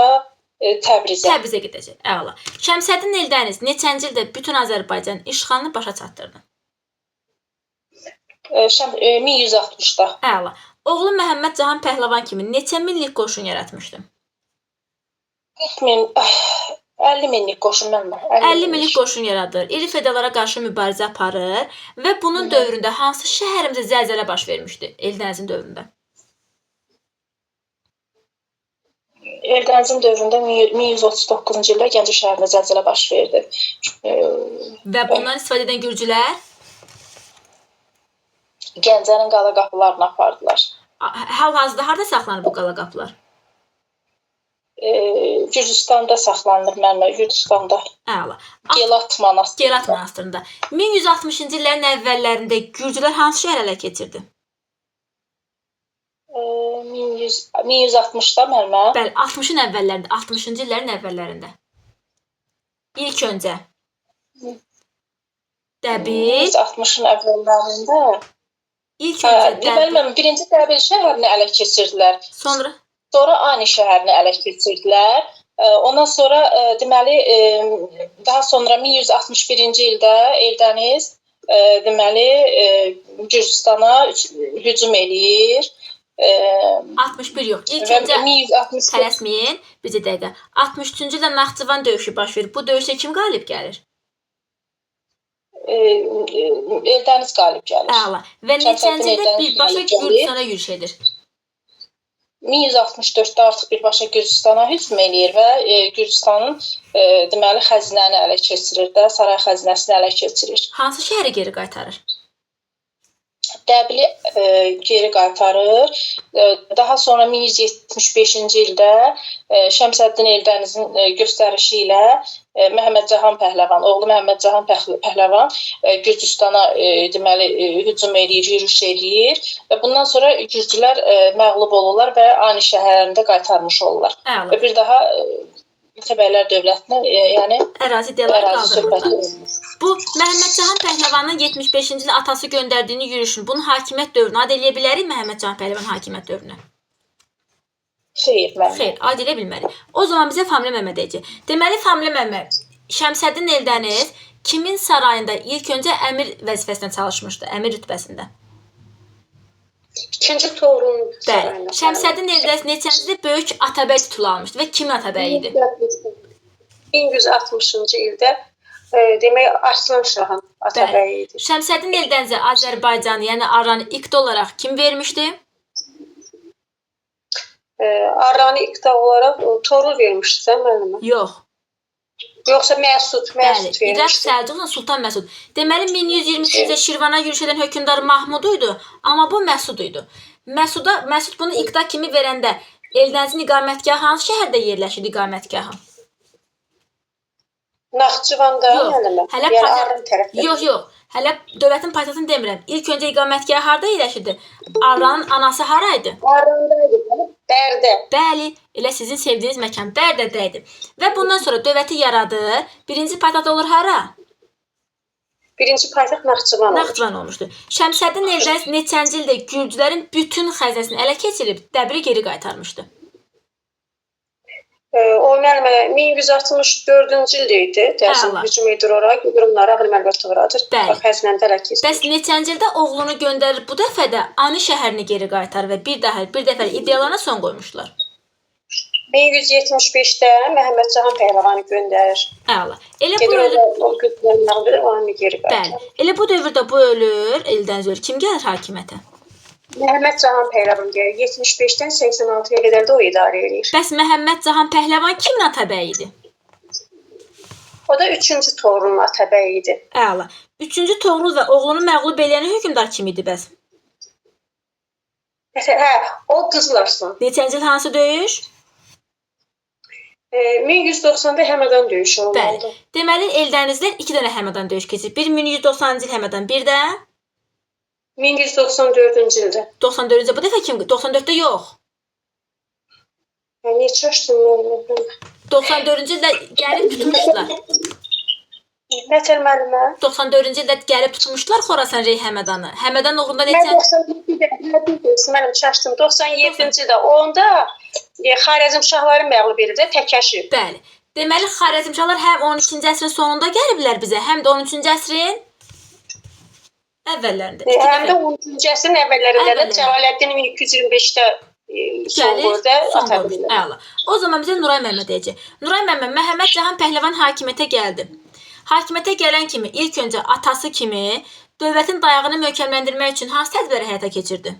Təbrizə. Təbrizə gedəcək. Əla. Şəmsəddin Eldəniz neçənci ildə bütün Azərbaycan işğalını başa çatdırdı? 1160-da. Əla. Oğlu Məhəmməd Cahan Pəhləvan kimi neçə minlik qoşun yaratmışdı? 50 minlik qoşun mənlə. 50 minlik qoşun yaradır. İri feodallara qarşı mübarizə aparır və bunun dövründə hansı şəhərimizdə zəlzələ baş vermişdi Eldənizin dövründə? Eldənizin dövründə 1139-cu ildə Gəncə şəhərində zəlzələ baş verdi. Və bundan istifadə edən gürcülər Gəncənin qala qapılarını apardılar. hal-hazırda harda saxlanır bu qala qapılar? Gürcüstanda saxlanılır mənlə, Gürcüstanda. Əla. Gelat monastırı. Gerat monastırında. 1160-cı illərin əvvəllərində gürcülər hansı şəhər ələ keçirdi? 1160-da mənlə. Bəli, 60-ın əvvəllərində, 60-cı illərin əvvəllərində. İlk öncə Dəbil, 60-ın əvvəllərində. ilk öncə Dəbil, Deməli mən birinci Dəbil şəhərini ələ keçirdilər. sonra Sonra Ani şəhərini ələ keçirdilər. Ondan sonra deməli daha sonra 1161-ci ildə Eldəniz deməli Gürcüstana hücum eləyir. 61 yox. İlk Və öncə 1160 tələsməyin, bir dəqiqə. 63-cü ildə Naxçıvan döyüşü baş verir. Bu döyüşdə kim qalib gəlir? Eldəniz qalib gəlir. Əla. Və neçənci ildə birbaşa Gürcüstana yürüş edir? 1164-də artıq birbaşa Gürcüstana hücum eləyir və Gürcüstanın deməli xəzinəni ələ keçirir də, saray xəzinəsini ələ keçirir. Hansı şəhəri geri qaytarır? Dəbili geri qaytarır. Daha sonra 1175-ci ildə Şəmsəddin Eldənizin göstərişi ilə Məhəmməd Cahan Pəhləvan, oğlu Məhəmməd Cahan Pəhləvan Gürcüstana deməli hücum eləyir, yürüş eləyir və bundan sonra gürcülər məğlub olurlar və Ani şəhərində qaytarmış olurlar. Əla. Və bir daha Atabəylər dövlətinə, yəni Ərazi iddiaları ərazi söhbəti qaldırılır. Bu Məhəmməd Cahan Pəhləvanın 75-ci ildə atası göndərdiyini yürüşün. Bunu hakimiyyət dövrünə ad eləyə bilərik Məhəmməd Cahan Pəhləvan hakimiyyət dövrünə? xeyr, mən. Xeyr, ad elə bilmərik. O zaman bizə Familyə Məmməd deyəcək. Deməli Familyə Məmməd Şəmsəddin Eldəniz kimin sarayında ilk öncə əmir vəzifəsində çalışmışdı, əmir rütbəsində? İkinci Toğrulun Bəli. sarayında. Şəmsəddin Eldəniz neçəncədə böyük Atabəy titulu almışdı və kimin Atabəyi idi? 1160-cı ildə demək Arslan Şahın Atabəyi idi. Şəmsəddin Eldənizə Azərbaycan, yəni Aranı iqta olaraq kim vermişdi? Aranı iqta olaraq Toğrul vermişdi müəllimə. Yox. Yoxsa Məsud Bəli, İraq vermişdi. Səlcuqla Sultan Məsud. Deməli 1123-cü ildə Şirvana yürüş edən hökmdar Mahmud idi, amma bu Məsud idi. Məsud bunu iqta kimi verəndə Eldənizin iqamətgahı hansı şəhərdə yerləşirdi iqamətgahı? Naxçıvanda Yox, mənimə. hələ Yəni paytaxt- Arran tərəfdə. Yox. Hələ dövlətin paytaxtını demirəm. İlk öncə iqamətgahı harda yerləşirdi? Arranın anası haraydı? Arrandaydı. Bərdə. Bəli, elə sizin sevdiyiniz məkan Bərdədə idi. Və bundan sonra dövləti yaradır. Birinci paytaxt olur hara? Birinci paytaxt Naxçıvan olur. Naxçıvan olmuşdu. Şəmsəddin Eldəniz neçənci ildə gürcülərin bütün xəzinəsini ələ keçirib Dəbiri geri qaytarmışdı? O mənimə 1164-cü ildə idi. Dərzim Əla. hücum edir ora, gedir onlara ağır məlumat uğradır. Bəli. Xəzinəndə ələ keçir. Bəs neçənci ildə oğlunu göndərir bu dəfə də Ani şəhərini geri qaytarır və bir dəfə iddialarına son qoymuşlar. 1175-də Məhəmməd Cahan Pəhləvanı göndərir. Əla. Elə bu Gedir ölür. o güclərlə onu geri Bəli. qaytarır. Elə bu dövrdə bu ölür, Eldəniz ölür. Kim gəlir hakimiyyətə? Məhəmməd Cahan Pəhləvan gəlir. 75-dən 86-ya qədər də o idarə edir. Bəs Məhəmməd Cahan Pəhləvan kimin atabəyi idi? O da 3-cü Toğrulun atabəyi idi. Əla. 3-cü Toğrul və oğlunu məğlub eləyən hökmdar kim idi bəs? Hə, o Qızıl Arslan. Neçənci il hansı döyüş? 1190-da Həmədan döyüşü oldu. Bəli. Deməli Eldənizlər 2 dənə Həmədan döyüş keçir. Bir 1190-cı il Həmədan, bir də 1194-cü ildə. 94-cü bu dəfə kim? 94-də yox. Yəni neçə yaşdım? 94-cü ildə gəlib tutmuşdular. Nətər müəllimə? 94-cü ildə gəlib tutmuşdular Xorasan Rey Həmədanı. Həmədan uğrunda Mən neçə 97-də mənim çaşdım. 97-ci ildə onda Xarəzmşahları məğlub edib Təkəşir. Bəli. Deməli Xarəzmşahlar həm 12-ci əsrin sonunda gəliblər bizə, həm də 13-cü əsrin əvvəllərində. Həm də 13-cü əsrin əvvəllərində də Əvvəllərində. Cəlaləddin 1225-də son Gəlir, qoydu, son ata qoymuş. bildi. Əla. O zaman bizə Nuray Məmməd deyəcək. Nuray Məmməd, Məhəmməd Cahan Pəhləvan hakimiyyətə gəldi. Hakimiyyətə gələn kimi ilk öncə atası kimi dövlətin dayağını möhkəmləndirmək üçün hansı tədbirləri həyata keçirdi?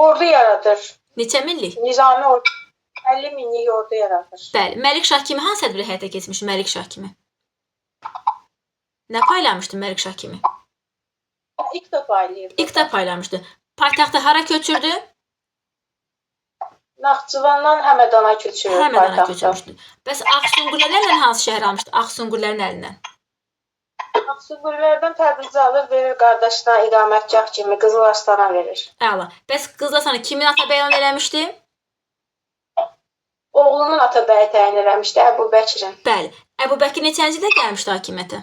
Ordu yaradır. Neçə minlik? Nizami ordu 50 minlik ordu yaradır. Bəli, Məlik Şah kimi hansı tədbiri həyata keçmiş Məlik Şah kimi? Nə paylamışdı Məlik Şah kimi? İlk dəfə eləyib. İlk də paylamışdı. Paytaxtı hara köçürdü? Naxçıvandan Həmədana köçürür. Həmədana köçürmüşdü. Bəs Ağsunqurlərlə hansı şəhər almışdı? Ağsunqurlərin əlindən. Ağsunqurlərdən tədrici alır, verir qardaşına iqamətgah kimi Qızıl Arslana verir. Əla. Bəs Qızlasanı kimin atabəyi elan eləmişdi? Oğlunun atabəyi təyin eləmişdi Əbu Bəkirin. Bəli. Əbubəkir neçənci ildə gəlmişdi hakimiyyətə?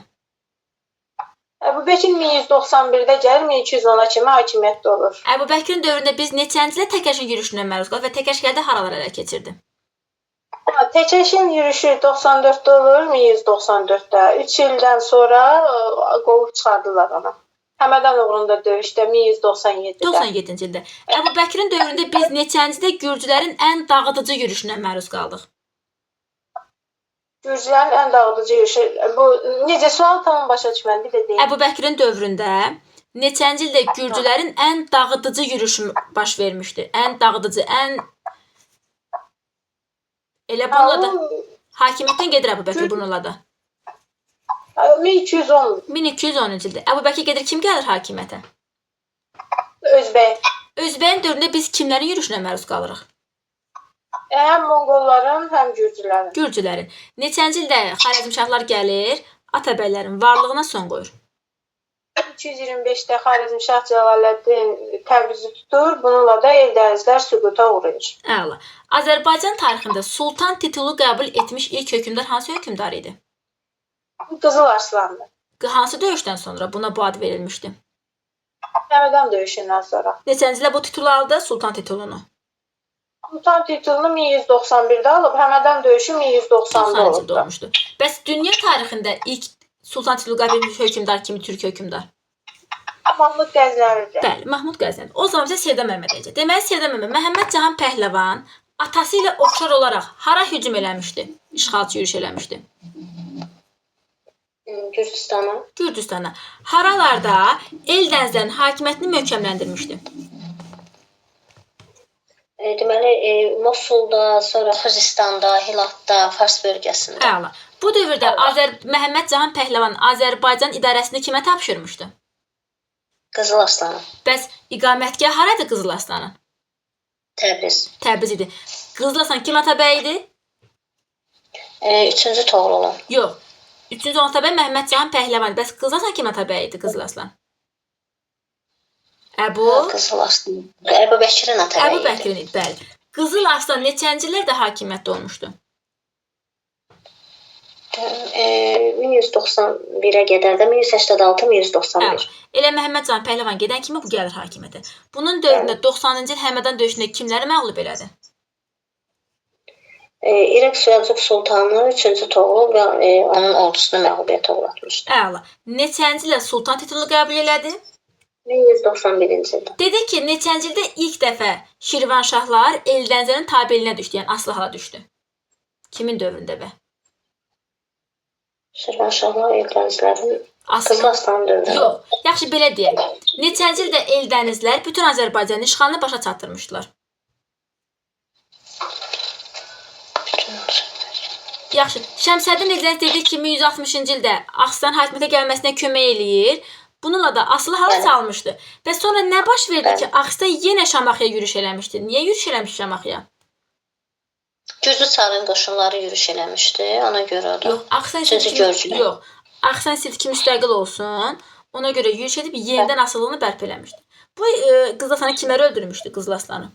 Əbu Bəkir 1191-də gəlir, 1210-a kimi hakimiyyətdə olur. Əbubəkirin dövründə biz neçənci ildə Təkəşin yürüşünə məruz qaldıq və Təkəş gəldi haralara ələ keçirdi? Təkəşin yürüşü 94-də olur, 1194-də. 3 ildən sonra qovub çıxardılar onu. Həmədan uğrunda döyüşdə 1197-də. 97-ci ildə. Əbubəkirin dövründə biz neçəncidə gürcülərin ən dağıdıcı yürüşünə məruz qaldıq? Gürcülərin ən dağıdıcı yürüşü. Bu necə sual tamam başa düşmədim, bir də deyim. Əbubəkirin dövründə neçənci ildə gürcülərin ən dağıdıcı yürüşü baş vermişdi? Ən dağıdıcı, ən elə bununla da hakimiyyətdən gedir Əbubəkir bununla da. 1210 1210-cu ildə. Əbubəkir gedir, kim gəlir hakimiyyətə? Özbək. Özbəyin dövründə biz kimlərin yürüşünə məruz qalırıq? Həm Monqolların, həm Gürcülərin. Gürcülərin. Neçənci ildə Xarəzmşahlar gəlir, atabəylərin varlığına son qoyur. 225-də Xarəzmşah Cəlaləddin Təbrizi tutur, bununla da Eldənizlər süquta uğrayır. Əla. Azərbaycan tarixində sultan titulu qəbul etmiş ilk hökmdar hansı hökmdar idi? Qızıl Arslandı. Hansı döyüşdən sonra buna bu ad verilmişdi? Həmədan döyüşündən sonra. Neçənci ildə bu titulu aldı? Sultan titulunu. Sultan titulunu 1191-də alıb, Həmədan döyüşü 1190-da 90-cı olubdu. olmuşdu. Bəs dünya tarixində ilk sultan titulu qəbul etmiş hökmdar kimi türk hökmdar? Mahmud Qəznəvidir. Bəli, Mahmud Qəznəvi. O zaman bizə Sevda Məmməd deyəcək. Deməli Sevda Məmməd Məhəmməd Cahan Pəhləvan atası ilə oxşar olaraq hara hücum eləmişdi? İşğalçı yürüş eləmişdi. Gürcüstana. Gürcüstana. Haralarda Eldənizlərin hakimiyyətini möhkəmləndirmişdi? Deməli, Mosulda, sonra Xuzistanda, Hilatda, Fars bölgəsində. Əla. Bu dövrdə Məhəmməd Cahan Pəhləvan Azərbaycan idarəsini kimə tapşırmışdı? Qızıl Arslanı. Bəs iqamətgah haraydı Qızıl Arslanın? Təbriz. Təbriz idi. Qızıl Arslan kim atabəyi idi? Üçüncü Toğrulun. Yox. 3-cü Atabəy Məhəmməd Cahan Pəhləvan. Bəs Qızıl Arslan kim Atabəy idi Qızıl Arslan? Əbu Qızıl Arslan. Əbu Bəkirin Atabəyi. Əbu Bəkirin idi, bəli. Qızıl Arslan neçənci illərdə hakimiyyətdə olmuşdu? 1191-ə qədər də 1186-1191. Elə Məhəmməd Cahan Pəhləvan gedən kimi bu gəlir hakimiyyətə. Bunun dövründə 90-cı il Həmədan döyüşündə kimləri məğlub elədi? İraq Səlcuq Sultanı 3-cü Toğrul və onun ordusunu məğlubiyyətə uğratmışdı. Əla. Neçənci ildə sultan titulu qəbul elədi? 1191-ci ildə. Dedi ki, neçənci ildə ilk dəfə Şirvanşahlar Eldənzənin tabeliyinə düşdü, yəni asılı hala düşdü. Kimin dövründə bə? Şirvanşahlar Eldənizlərin Qızıl Arslanın dövründə. Yox, yaxşı belə deyək. Neçənci ildə Eldənizlər bütün Azərbaycanın işğalını başa çatdırmışdılar? Yaxşı, Şəmsəddin Eldəniz dedi ki, 1160-cı ildə Axistan hakimiyyətə gəlməsinə kömək eləyir. Bununla da asılı hala salmışdı. Və sonra nə baş verdi ki, Axistan yenə Şamaxıya yürüş eləmişdi? Niyə yürüş eləmiş Şamaxıya? Gürcü çarın qoşunları yürüş eləmişdi, ona görə də. Yox, Axistan istədi ki, müstəqil olsun. Ona görə yürüş edib yenidən asılılığını bərpa eləmişdi. Bu Qızıl Arslanı kimlər öldürmüşdü Qızıl Arslanı?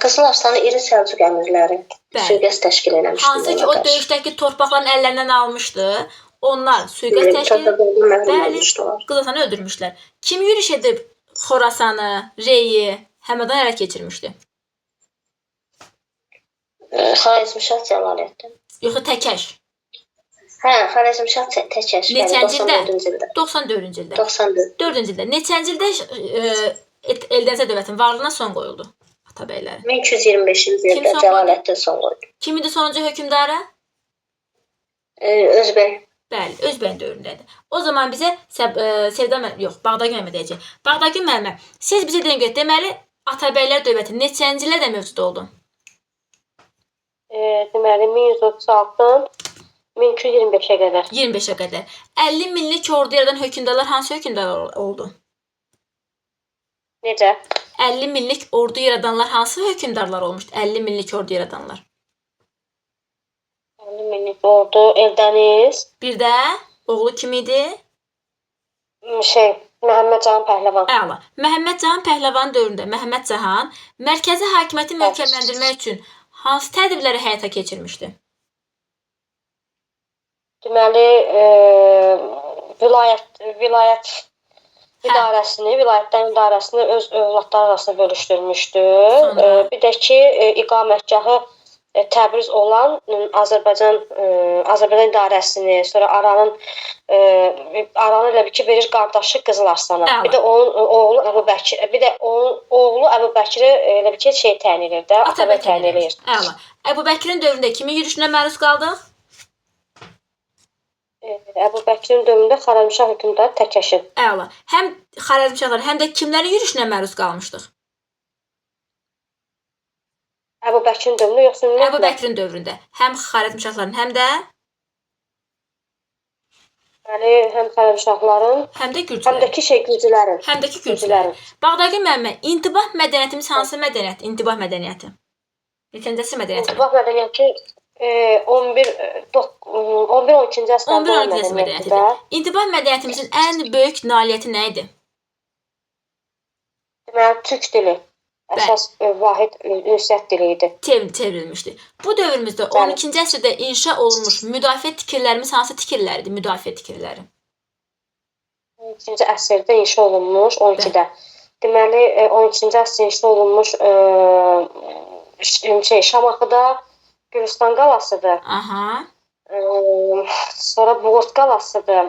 Qızıl Arslanı iri Səlcuq əmirləri sui-qəsd təşkil eləmişdi. Hansı ki, o döyüşdəki torpaqların əllərindən almışdı. Onlar sui-qəsd təşkil Bəli, Qızıl Arslanı öldürmüşlər. Kim yürüş edib Xorasanı, Reyi, Həmədan ələ keçirmişdi? Xarəzmşah Cəlaləddin. Yoxsa Təkəş? Xarəzmşah Təkəş. Neçənci ildə? 94-cü 94-cü ildə. 94. 4-cü ildə. Neçənci ildə Eldənizə dövlətinin varlığına son qoyuldu? Atabəyləri. 1225-ci ildə Cəlaləddin son qoydu. Kim idi sonuncu hökmdarı? Özbək. Bəli, Özbək dövründədir. O zaman bizə Bağdagün Məhəmməd deyəcək. Bağdagün Məhəmməd, siz bizə deyin ki, deməli Atabəylər dövləti neçənci ildə mövcud oldu? Deməli 1136-dan 1225-ə qədər. 25-ə qədər. 50 minlik ordu yaradan hökmdarlar hansı hökmdarlar oldu? Necə? 50 minlik ordu yaradanlar hansı hökmdarlar olmuşdu? 50 minlik ordu yaradanlar. 50 minlik ordu Eldəniz. Bir də oğlu kim idi? Məhəmməd Cahan Pəhləvan. Əla. Məhəmməd Cahan Pəhləvan dövründə Məhəmməd Cahan mərkəzi hakimiyyəti möhkəmləndirmək üçün hansı tədbirləri həyata keçirmişdi? Deməli, vilayət idarəsini, vilayətlərin idarəsini öz övladları arasında bölüşdürmüşdü. Bir də ki, iqamətgahı Təbriz olan Azərbaycan idarəsini, sonra Aranın ilə bir ki verir qardaşı Qızıl Arslana. Bir də onun oğlu Əbu Bəkir, bir də onun oğlu Əbu Bəkiri elə bir ki təyin edir də, Atabəy təyin edir. Əla. Əbu Bəkirin dövründə kimin yürüşünə məruz qaldıq? Əbu Bəkirin dövründə Xarəzmşah hökmdarı Təkəşin. Əla. Həm Xarəzmşahlar, həm də kimlərin yürüşünə məruz qalmışdıq? Əbu Bəkirin dövründə yoxsa ümumiyyətlə? Əbu Bəkirin dövründə. Həm Xarəzmşahların, həm də həm Xarəzmşahların, həm də Gürcülərin. həm də Gürcülərin. Həm də Gürcülərin. Bağdagün Məhəmməd, intibah mədəniyyətimiz hansı mədəniyyət? İntibah mədəniyyəti. Neçəncəsi mədəniyyəti? İntibah mədəniyyəti 11-12-ci əsrdə 11-12-ci mədəniyyətidir. İntibah mədəniyyətimizin ən böyük nailiyyəti nə idi? Deməli, türk dili. Əsas vahid ünsiyyət dili idi. Çevrilmişdi. Bu dövrümüzdə 12-ci əsrdə inşa olunmuş müdafiə tikirlərimiz hansı tikirlərdir? Müdafiə tikirləri. 12-ci əsrdə inşa olunmuş 12-də. Deməli, 12-ci əsrdə inşa olunmuş Şamaxıda Gülüstan qalasıdır. Aha. Sonra Boğaz qalasıdır.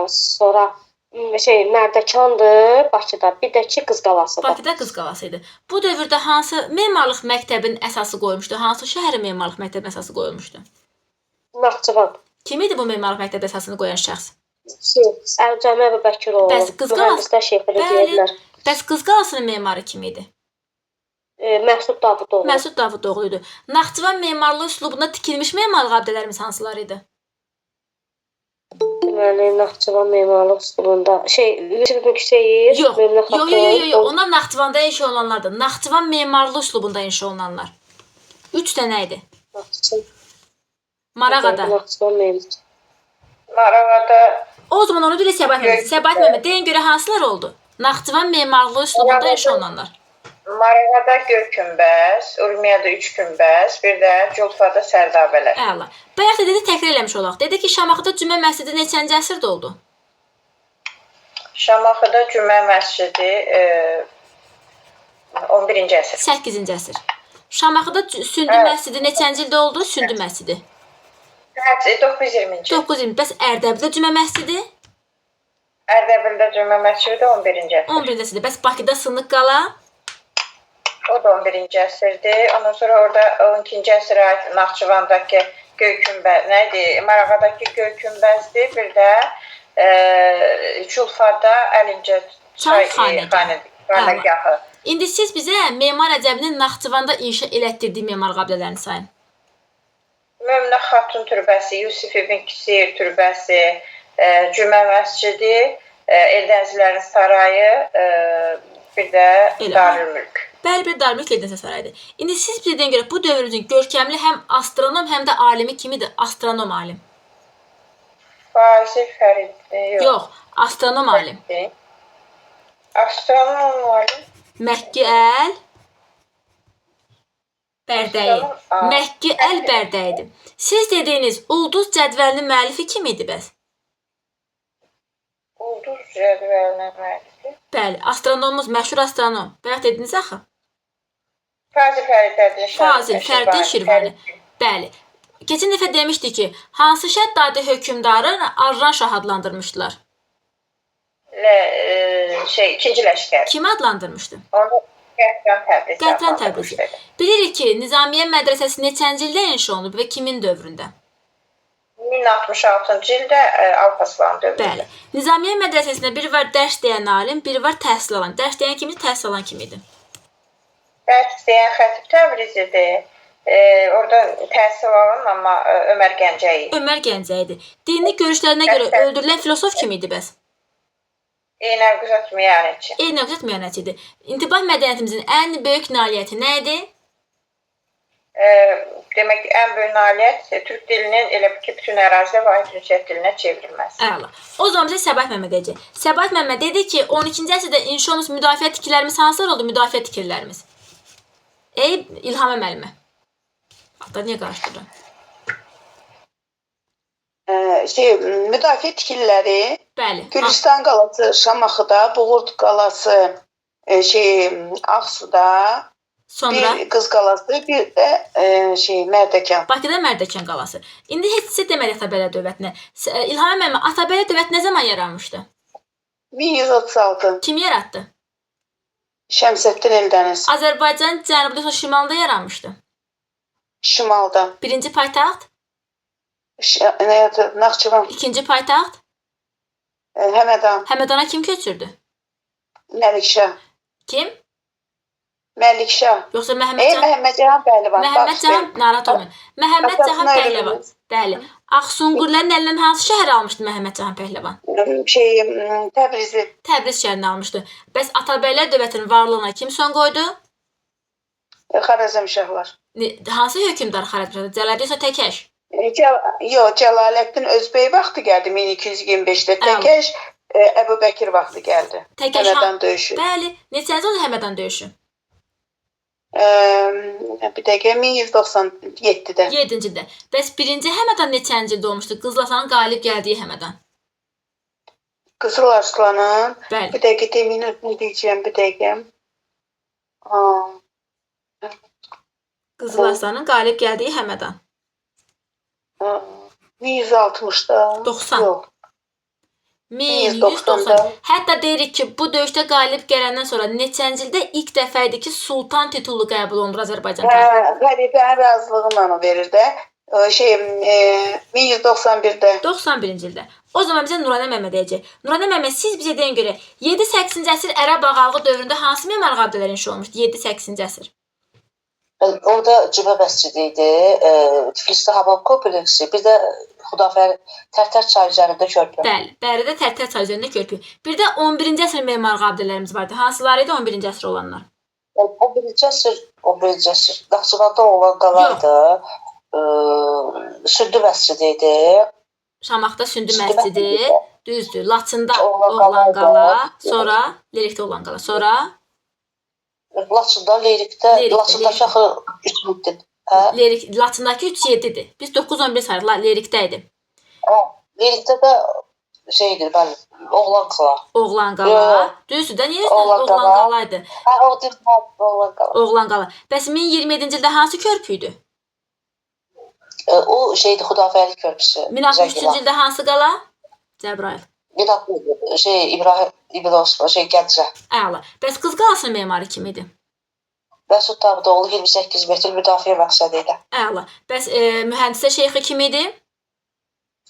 Sonra Mərdəkandır Bakıda. Bir də ki Qız qalasıdır. Bakıda Qız qalası idi. Bu dövrdə hansı memarlıq məktəbinin əsası qoyulmuşdu? Hansı şəhərin memarlıq məktəbinin əsası qoyulmuşdu? Naxçıvan. Kim idi bu memarlıq məktəbinin əsasını qoyan şəxs? Cəmi Əbu Bəkiroğlu. Bəs Qız qalası. Bəs Qız qalasının memarı kim idi? Məsud Davudoğlu. Məsud Davudoğlu idi. Naxçıvan memarlıq üslubunda tikilmiş memarlıq abidələrimiz hansılar idi? Deməli, Naxçıvan memarlıq üslubunda Yusuf Yüksəyiz, Yox. Onlar Naxçıvanda inşa olunanlardır. Naxçıvan memarlıq üslubunda inşa olunanlar. 3 dənə idi. Marağada. Marağada O zaman onu dilə Səbət Məmməd. Səbət Məmməd deyin görə hansılar oldu? Naxçıvan memarlığı üslubunda inşa olunanlar. Marağada Göykumbəz, Urmiyada 3 günbəz, bir də Culfada Sərdabələr. Əla. Bayaq da dedi təkrar eləmiş olaq. Dedi ki, Şamaxıda Cümə məscidi neçənci əsrdə oldu? Şamaxıda Cümə məscidi 11-ci əsr. 8-ci əsr. Şamaxıda Sündü məscidi neçənci ildə oldu? Sündü məscidi. 920-ci. 920. Bəs Ərdəbildə Cümə məscidi? Ərdəbildə Cümə məscidi 11-ci əsr. 11-ci əsrdə. Bəs Bakıda Sınıq qala? O da 11-ci əsrdir. Ondan sonra orada 12-ci əsrə aid Naxçıvandakı Göykümbəz, nədir? Marağadakı Göykümbəzdir. Bir də Culfada Əlincə çay xanəgahı. İndi siz bizə Memar Əcəbinin Naxçıvanda inşa elətdirdiyi memarlıq abidələrini sayın. Möminə Xatun türbəsi, Yusif İbn Kisir türbəsi, Cümə məscidi, Eldənzilərin sarayı, bir də Darülmülk. Bəli, bir Darülmülk Eldənzilər sarayıdır. İndi siz bizə deyən görə bu dövrümüzün görkəmli həm astronom, həm də alimi kimidir? Astronom alim. Fazil Fərid. Yox, astronom alim. Astronom alim. Məhki Əl Bərdəyi. Məhki Əl Bərdəyidir. Siz dediyiniz ulduz cədvəlinin müəllifi kim idi bəs? Ulduz cədvəlinin müəllifi? Bəli, astronomumuz, məşhur astronom. Bayaq dediniz axı. Fazil Fəriddin Şirvani. Fazil Fəriddin Şirvani. Bəli. Keçən dəfə demişdi ki, hansı Şəddadi hökmdarı Arran Şah adlandırmışdılar? İkinci Ləşkər. Kimi adlandırmışdı? Onu Qətran Təbrizi. Qətran Təbrizi. Bilirik ki, Nizamiyyə mədrəsəsi neçənci ildə inşa olunub və kimin dövründə? 1066-cı ildə Alparslan dövründə. Bəli. Nizamiyyə mədrəsəsində biri var dərs deyən alim, biri var təhsil alan. Dərs deyən kimdir, təhsil alan kim idi? Dərs deyən Xətib Təbrizidir. Orada təhsil alan amma Ömər Gəncəyi. Ömər Gəncəyidir. Dini görüşlərinə görə öldürülən filosof kim idi bəs? Eynəlqüzət Miyanəçi. Eynəlqüzət Miyanəçidir. İntibah mədəniyyətimizin ən böyük nailiyyəti nə idi? Demək, ən böyük nailiyyət Türk dilinin elə ki, bütün ərazidə vahid ünsiyyət dilinə çevrilməsi. Əla. O zaman bizə Səbət Məmməd deyəcək. Səbət Məmməd dedi ki, 12-ci əsrdə inşa olmuş müdafiə tikililərimiz hansılar oldu? Müdafiə tikililərimiz. Ey İlhamə müəllimə. Hatta niyə qarışdırıram? Müdafiə tikililəri, bəli. Gülüstan qalası Şamaxıda, Buğurt qalası Ağsuda, sonra bir Qız qalası, bir də Mərdəkan. Bakıda Mərdəkan qalası. İndi heç sizə demədik Atabələ dövlətinə. İlhamə müəllimə, Atabələ dövlət nə zaman yaranmışdı? 1136. Kim yaratdı? Şəmsəddin Eldəniz. Azərbaycan cənubda yoxsa şimalda yaranmışdı? Şimalda. Birinci paytaxt? Naxçıvan. İkinci paytaxt? Həmədan. Həmədana kim köçürdü? Məlikşah. Kim? Məlikşah. Yoxsa Məhəmmədcan? Məhəmməd Cahan Pəhlivan. Məhəmmədcan, narahat olmayın. Məhəmmədcan Pəhlivan. Bəli. Ağsunqurların əlindən hansı şəhər almışdı Məhəmmədcan Pəhlivan? Təbrizi. Təbriz şəhərini almışdı. Bəs Atabəylər dövlətinin varlığına kim son qoydu? Xarəzmşahlar. Hansı hökmdar Xarəzmşahlar? Cəlaləddin yoxsa Təkəş? Yox, Cəlaləddin Özbey vaxtı gəldi 1225-də. Təkəş Əbu Bəkir vaxtı gəldi. Həmədan döyüşü. Bəli. Neçənci oldu Həmədan döyüşü? Bir dəqiqə 1197-də. 7-cidə. Bəs birinci Həmədan neçənci ildə olmuşdu? Qızıl Arslanın qalib gəldiyi Həmədan. Qızıl Arslanın. Bəli. Bir dəqiqə demin nə deyəcəm, bir dəqiqə. Qızıl Arslanın qalib gəldiyi Həmədan. 1160-da. 90. Yox. 1190. Hətta deyirik ki, bu döyüşdə qalib gələndən sonra neçənci ildə ilk dəfə idi ki, sultan titulu qəbul olunur Azərbaycan tərəfindən. Xəlifənin razılığıyla o verir də. 1191-də. 91-ci ildə. O zaman bizə Nuranə Məmməd deyəcək. Nuranə Məmməd, siz bizə deyin görə 7-8-ci əsr Ərəb ağalığı dövründə hansı memarlıq abidələri inşa olmuşdu? 7-8-ci əsr. Orada Cümə məscidi idi, Tiflisdə Hamam kompleksi, bir də Xudafəri Tərtər çayı üzərində körpü. Bəli, Bəridə Tərtər çayı üzərində körpü. Bir də 11-ci əsr memarlıq abidələrimiz vardı. Hansıları idi 11-ci əsr olanlar? 11-ci əsr Naxçıvanda olan qalaydı. Sündü məscidi idi. Şamaxda Sündü məscidi, düzdür. Laçında Oğlan Oğlan qala, qala, sonra Lerikdə Oğlan qala, sonra Laçında, Lerikdə, Laçındakı axı 3-7. Lerik Laçındakı 3-7-dir. Biz 9-11 sayırıq, Lerikdə idi. Lerikdə də şeydir, bəli, Oğlan qala. Oğlan qala. Düzdür də, niyə Oğlan qala idi? O düz Oğlan qala. Oğlan qala. Bəs 1027-ci ildə hansı körpü idi? O şeydi, Xudafəli körpüsü. 1063-cü ildə hansı qala? Cəbrayıl. İbrahim İbn Osman, Gəncə. Əla. Bəs Qız qalasının memarı kim idi? Məsud Tabutoğlu 28 metr müdafiə məqsədi ilə. Əla. Bəs mühəndislər şeyxi kim idi?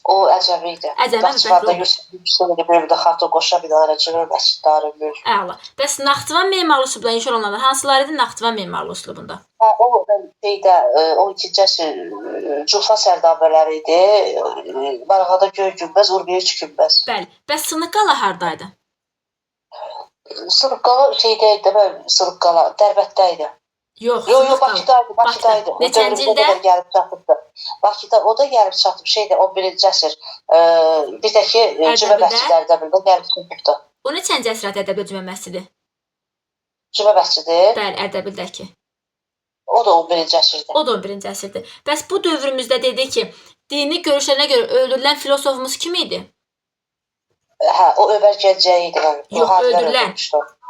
O əcəmi idi. Əcəmi Naxçıvanda Yusuf bölümdə xatun qoşa binalara cürür, məscidləri böyük. Əla. Bəs Naxçıvan memarlı üslubunda inşa olunanlar hansılar idi Naxçıvan memarlı üslubunda? O şeydə 12-ci əsr Cufa sərdabələri idi. Marağada göy günbəz, Urmiya 3 günbəz. Bəli. Bəs Sınıq qala hardaydı? Sınıq qala şeydə idi, Sınıq qala Dərbətdə idi. Yox, Bakıdaydı. Neçənci ildə? Gəlib çatıb. Bakıda o da gəlib çatıb. Şeydə 11-ci əsr. Bir də ki, Cümə məscidlərdə bildə gəlib çatıb. O neçənci əsr Ərdəbil Cümə məscidi? Cümə məscidi? Bəli, Ərdəbildəki. O da 11-ci əsrdir. O da 11-ci əsrdir. Bəs bu dövrümüzdə dedi ki, dini görüşlərinə görə öldürülən filosofumuz kim idi? Hə, o Ömər Gəncəyi idi. Yox, öldürülən.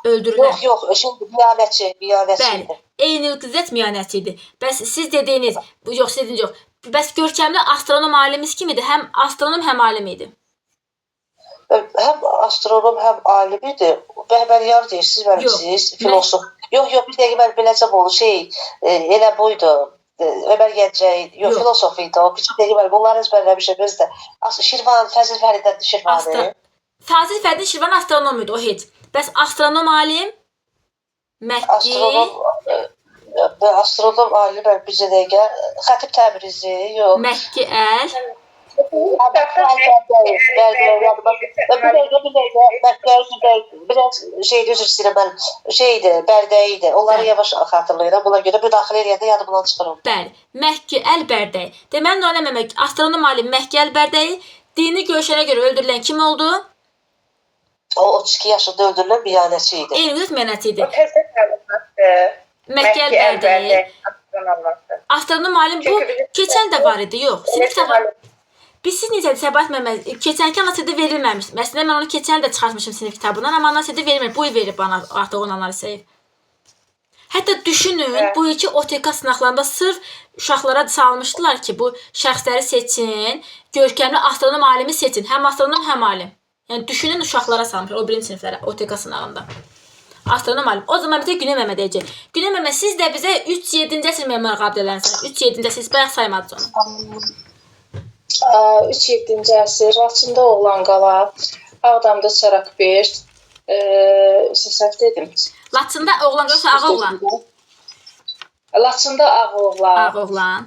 Öldürülən. Yox, şimdi Miyanətçi idi. Eynül-Qüzzət Miyanətçi idi. Bəs siz dediyiniz, yox, siz dediniz yox. Bəs görkəmli astronom alimiz kim idi? Həm astronom, həm alim idi. Həm astronom, həm alim idi. Bəhbəryar deyirsiniz, mənimsiz, filosof. Yox, bir dəqiqə mən beləcəm onu, elə buydu. Ömər Gəncəyi, yox, filosof idi o. Bir dəqiqə mən bunları ezbərləmişəm özdə. Şirvan, Fəzil Fəridəddin Şirvani. Fəzil Fəridəddin Şirvani astronom idi, o heç. Bəs astronom alim? Məhdi? Astronom alim, bir dəqiqə. Xətib Təbrizi, yox. Məhki Əl? Biraz üzr istəyirəm mən, Bərdəyi idi. Onları yavaş xatırlayıram. Buna görə müdaxilə eləyəndə yadımdan çıxırım. Bəli, Məhki Əl Bərdəyi. Deməli, Nurhan Məmməd, astronom alim Məhki Əl Bərdəyi dini görüşlərə görə öldürülən kim oldu? O 32 yaşında öldürülən Miyanətçi idi. Eynül-Qüzzət Miyanətçi idi. O təzə məlumatdır. Məhki Əl Bərdəyi. Astronom alim bu keçən də var idi, yox. Sinif kitabı. Biz siz necə Səbahat Məmməd, keçənki analizi verilməmiş. Məsələn, mən onu keçən il də çıxartmışım sinif kitabından, amma analizi verilmir. Bu il verib bana artıq onun analizi. Hətta düşünün, bu ilki OTK sınaqlarında sırf uşaqlara salmışdılar ki, bu şəxsləri seçin, görkəmli astronom alimi seçin. Həm astronom, həm alim. Yəni düşünün, uşaqlara salmışlar o birinci siniflərə OTK sınağında. Astronom alim. O zaman bizə Güney Məmməd deyəcək. Güney Məmməd, siz də bizə 3-7-ci əsr memar abidələrindən 3-7-ci əsr, siz bayaq saymadınız onu. 3-7-ci əsr, Laçında Oğlan qala, Ağdamda Çarakbert, səhv dedim. Laçında Oğlan qala, Ağoğlan. Laçında Ağoğlan,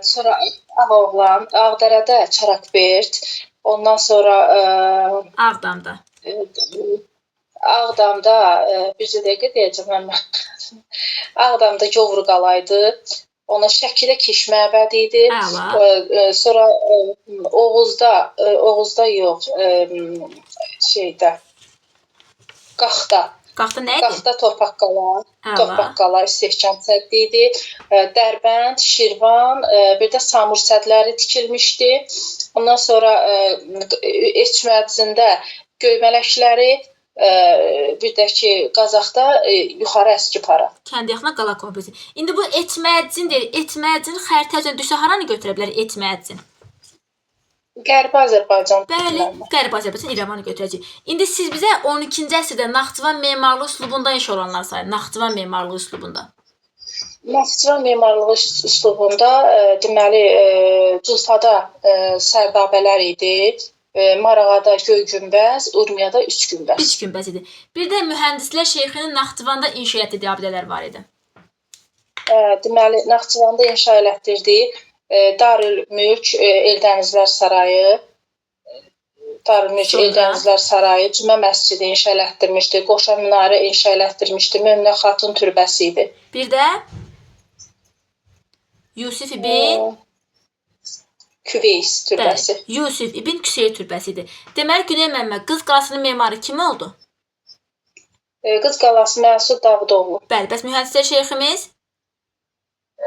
sonra Ağoğlan, Ağdərədə Çarakbert, ondan sonra Ağdamda. Ağdamda, bir dəqiqə deyəcəm mən. Ağdamda Govru qalaydı. Ona Şəkidə Kiş məbədi idi. Sonra Oğuzda yox, Qaxda. Qaxda nə idi? Qaxda Torpaq qala, istehkam səddi idi. Dərbənd, Şirvan, bir də Samur sədləri tikilmişdi. Ondan sonra Eçməcində Göymələkləri, bir də ki, Qazaxda yuxarı Əskipara. Kəndiyaxına qala kompleksi. İndi bu Etmədzin deyil. Etmədzin xəritə düşsə haranı götürə bilər Etmədzin? Qərbi Azərbaycan. Bəli, Qərbi Azərbaycan İrəvanı götürəcək. İndi siz bizə 12-ci əsrdə Naxçıvan memarlıq üslubunda inşa olanlar sayın. Naxçıvan memarlıq üslubunda. Naxçıvan memarlığı üslubunda deməli Culfada sərdabələr idi. Marağada göy günbəz, Urmiyada 3 günbəz. 3 günbəz idi. Bir də mühəndislər şeyxinin Naxçıvanda inşa etdiyi abidələr var idi. Deməli, Naxçıvanda inşa elətdirdiyi Darülmülk Eldənizlər Sarayı, Eldənizlər Sarayı, Cümə məscidi inşa elətdirmişdi, Qoşa minarə inşa elətdirmişdi, Möminə Xatun türbəsi idi. Bir də Yusif ibn Küveys türbəsi. Bəli, Yusif ibn Küsey türbəsidir. Deməli, Güney Məmməd Qız qalasının memarı kim oldu? Qız qalası Məsud Davudoğlu. Bəli, bəs mühəndislər şeyximiz?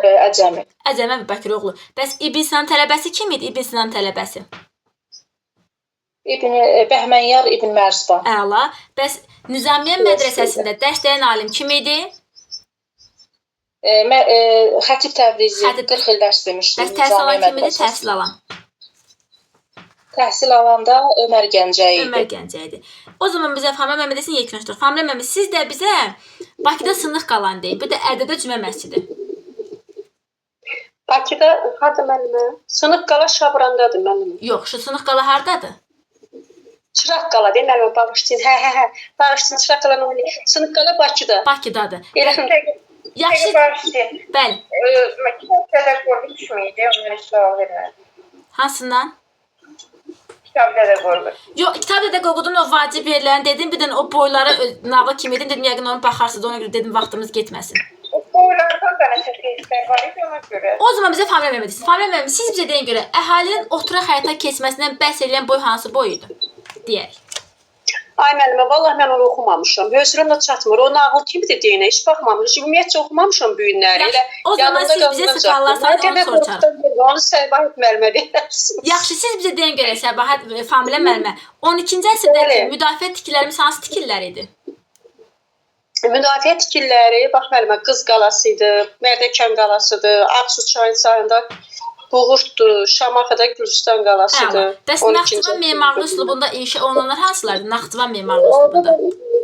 Əcəmi. Əcəmi Əbubəkiroğlu. Bəs İbn Sinanın tələbəsi kim idi? İbn Sinanın tələbəsi? Bəhmənyar İbn Mərzban. Əla. Bəs Nizamiye mədrəsəsində dərs deyən alim kim idi? Xətib Təbrizi 40 il dərs demişdi. Bəs təhsil alan kim idi? Təhsil alan. Təhsil alanda Ömər Gəncəy idi. Ömər Gəncəy idi. O zaman bizə Familya Məmmədəsini yekunlaşdıraq. Familya Məmməd, siz də bizə Bakıda Sınıq qalan deyib. Bu da Ədədə Cümə məscidi. Bakıda harda müəllimə? Sınıq qala Şabrandadır müəllimə. Yox, şu Sınıq qala hardadır? Çıraq qala deyil müəllimə, bağışlayın. Hə. Bağışlayın, Çıraq qala nə olur? Sınıq qala Bakıda. Bakıdadır. Yaxşı. Bəli. Kitab qədər qorxu düşməydi, onlara sual vermədim. Hansından? Kitab qədər qorxu. Yox, kitab da qoqudun o vacib yerlərini dedim, bir dənə o boylara nağıl kimi dedim, yəqin onu baxarsınız, ona görə dedim vaxtımız getməsin. Boylardan da nəsə tezlər var idi ona görə. O zaman bizə Familya Məmmədəsiniz. Familya Məmməd, siz bizə deyin görə əhalinin oturaq həyata keçməsindən bəhs edən boy hansı boy idi? Deyək. Ay müəllimə, vallahi mən onu oxumamışam. Hövsələm də çatmır. O nağıl kimidir deyinə, heç baxmamışam. Ümumiyyətcə oxumamışam bu günləri. Elə o zaman siz bizə sıxarlarsanız onu soracağım. Onu Səbahət müəllimə deyərsiniz. Yaxşı, siz bizə deyin görə Səbahət Familya müəllimə, 12-ci əsrdəki müdafiə tikililərimiz hansı tikililər idi? Müdafiə tikililəri, bax müəllimə, Qız qalası idi, Mərdəkan qalasıdır, Ağsu çayın sayında Buğurtdur, Şamaxıda Gülüstan qalasıdır. Bəs Naxçıvan memarlıq üslubunda inşa olunanlar hansılardır? Naxçıvan memarlıq üslubunda.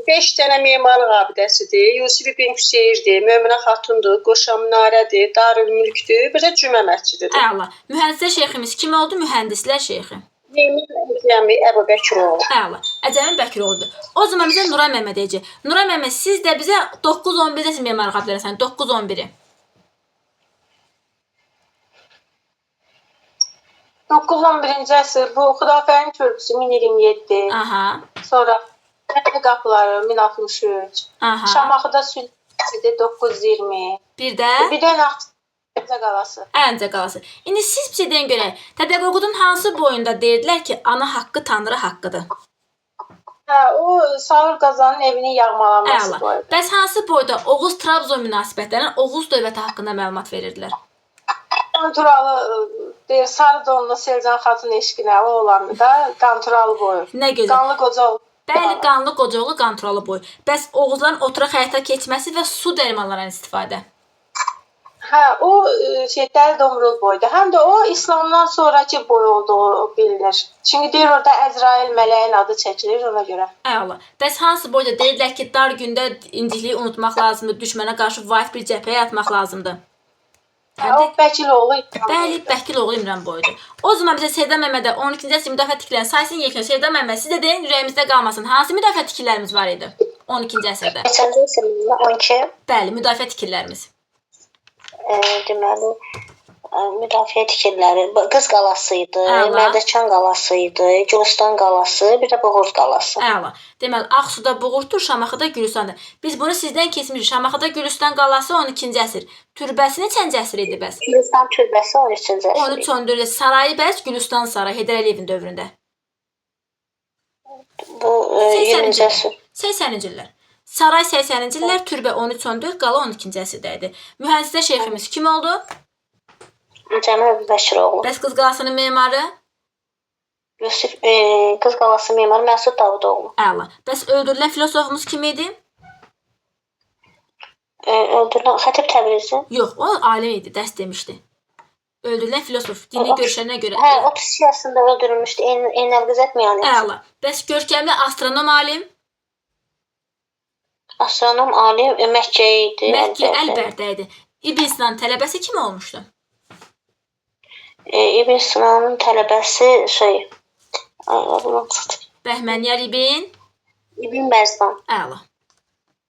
5 dənə memarlıq abidəsidir. Yusif ibn Küseyirdir, Möminə xatundur, Qoşa minarədir, Darülmülkdür, bir də Cümə məscididir. Əla. Mühəndislər şeyximiz kim oldu? Mühəndislər şeyxi. Əcəmi Əbubəkiroğlu. Əla. Əcəmi Bəkiroğludur. O zaman bizə Nuray Məmməd deyəcək. Nuray Məmməd, siz də bizə 9-11-də memarlıq abidələri 9-11-i. 9-11-ci əsr bu Xudafərin körpüsü 1027. Aha. Sonra Qəbələ qapıları 1063. Aha. Şamaxıda Sülhəsidir 920. Bir də Əncə qalası. Əncə qalası. İndi siz bizə deyin görək, Dədə Qorqudun hansı boyunda deyirlər ki, ana haqqı Tanrı haqqıdır? Hə, o Sağır Qazanın evini yağmalaması boyda. Bəs hansı boyda Oğuz-Trabzon münasibətlərindən Oğuz dövləti haqqında məlumat verirdilər? Qanturalı deyir, Sarı donlu Selcan xatun eşqinə o olandı da Qanturalı boyu. Nə gözəl. Qanlı Qocaoğlu. Bəli, Qanlı Qocaoğlu, Qanturalı boyu. Bəs Oğuzların oturaq həyata keçməsi və su dərmanlarından istifadə? Hə, o Dəli Domrul boydu. Həm də o İslamdan sonraki boy olduğu bilinir. Çünki deyir orada Əzrail mələyin adı çəkilir ona görə. Əla. Bəs hansı boyda deyirlər ki, dar gündə incikliyi unutmaq lazımdır, düşmənə qarşı vahid bir cəbhəyə atmaq lazımdır? O Bəkiloğlu İmran. Bəli, Bəkiloğlu İmran boyudur. O zaman bizə Seyda Məmmədə 12-ci əsr müdafiə tikilən sayısını yekun. Seyda Məmməd, siz də deyin, ürəyimizdə qalmasın. Hansı müdafiə tikililərimiz var idi 12-ci əsrdə? Neçənci əsrdə 12? Bəli, müdafiə tikililərimiz. Deməli, müdafiə tikililəri Qız qalası idi, Mərdəkan qalası idi, Gülüstan qalası, bir də Buğurt qalası. Əla. Deməli, Ağsuda Buğurtdur, Şamaxıda Gülüstandır. Biz bunu sizdən keçmişik. Şamaxıda Gülüstan qalası 12-ci əsr. Türbəsi neçənci əsr idi bəs? Gülüstan türbəsi 13-cü əsr. 13-14. Sarayı bəs Gülüstan sarayı Heydər Əliyevin dövründə. Bu 20-ci əsr. 80-ci illər. Saray 80-ci illər, türbə 13-14, qala 12-ci əsrdə idi. Mühəndislər şeyximiz kim oldu? Əcəmi Əbubəkiroğlu. Bəs Qız qalasının memarı? Yusif Qız qalası memarı Məsud Davudoğlu. Əla. Bəs öldürülən filosofumuz kim idi? Öldürülən Xətib Təbrizi. Yox, o alim idi, dərs demişdi. Öldürülən filosof, dini görüşlərinə görə. Hə, 30 yaşında öldürülmüşdü, Eynəlqizət Miyanət. Əla. Bəs görkəmli astronom alim? Astronom alim Məkkə idi. Məkkə Əlbərddə idi. İbn Sinanın tələbəsi kim olmuşdu? İbn Sinanın tələbəsi Bəhmənyar İbn Mərzban. Əla.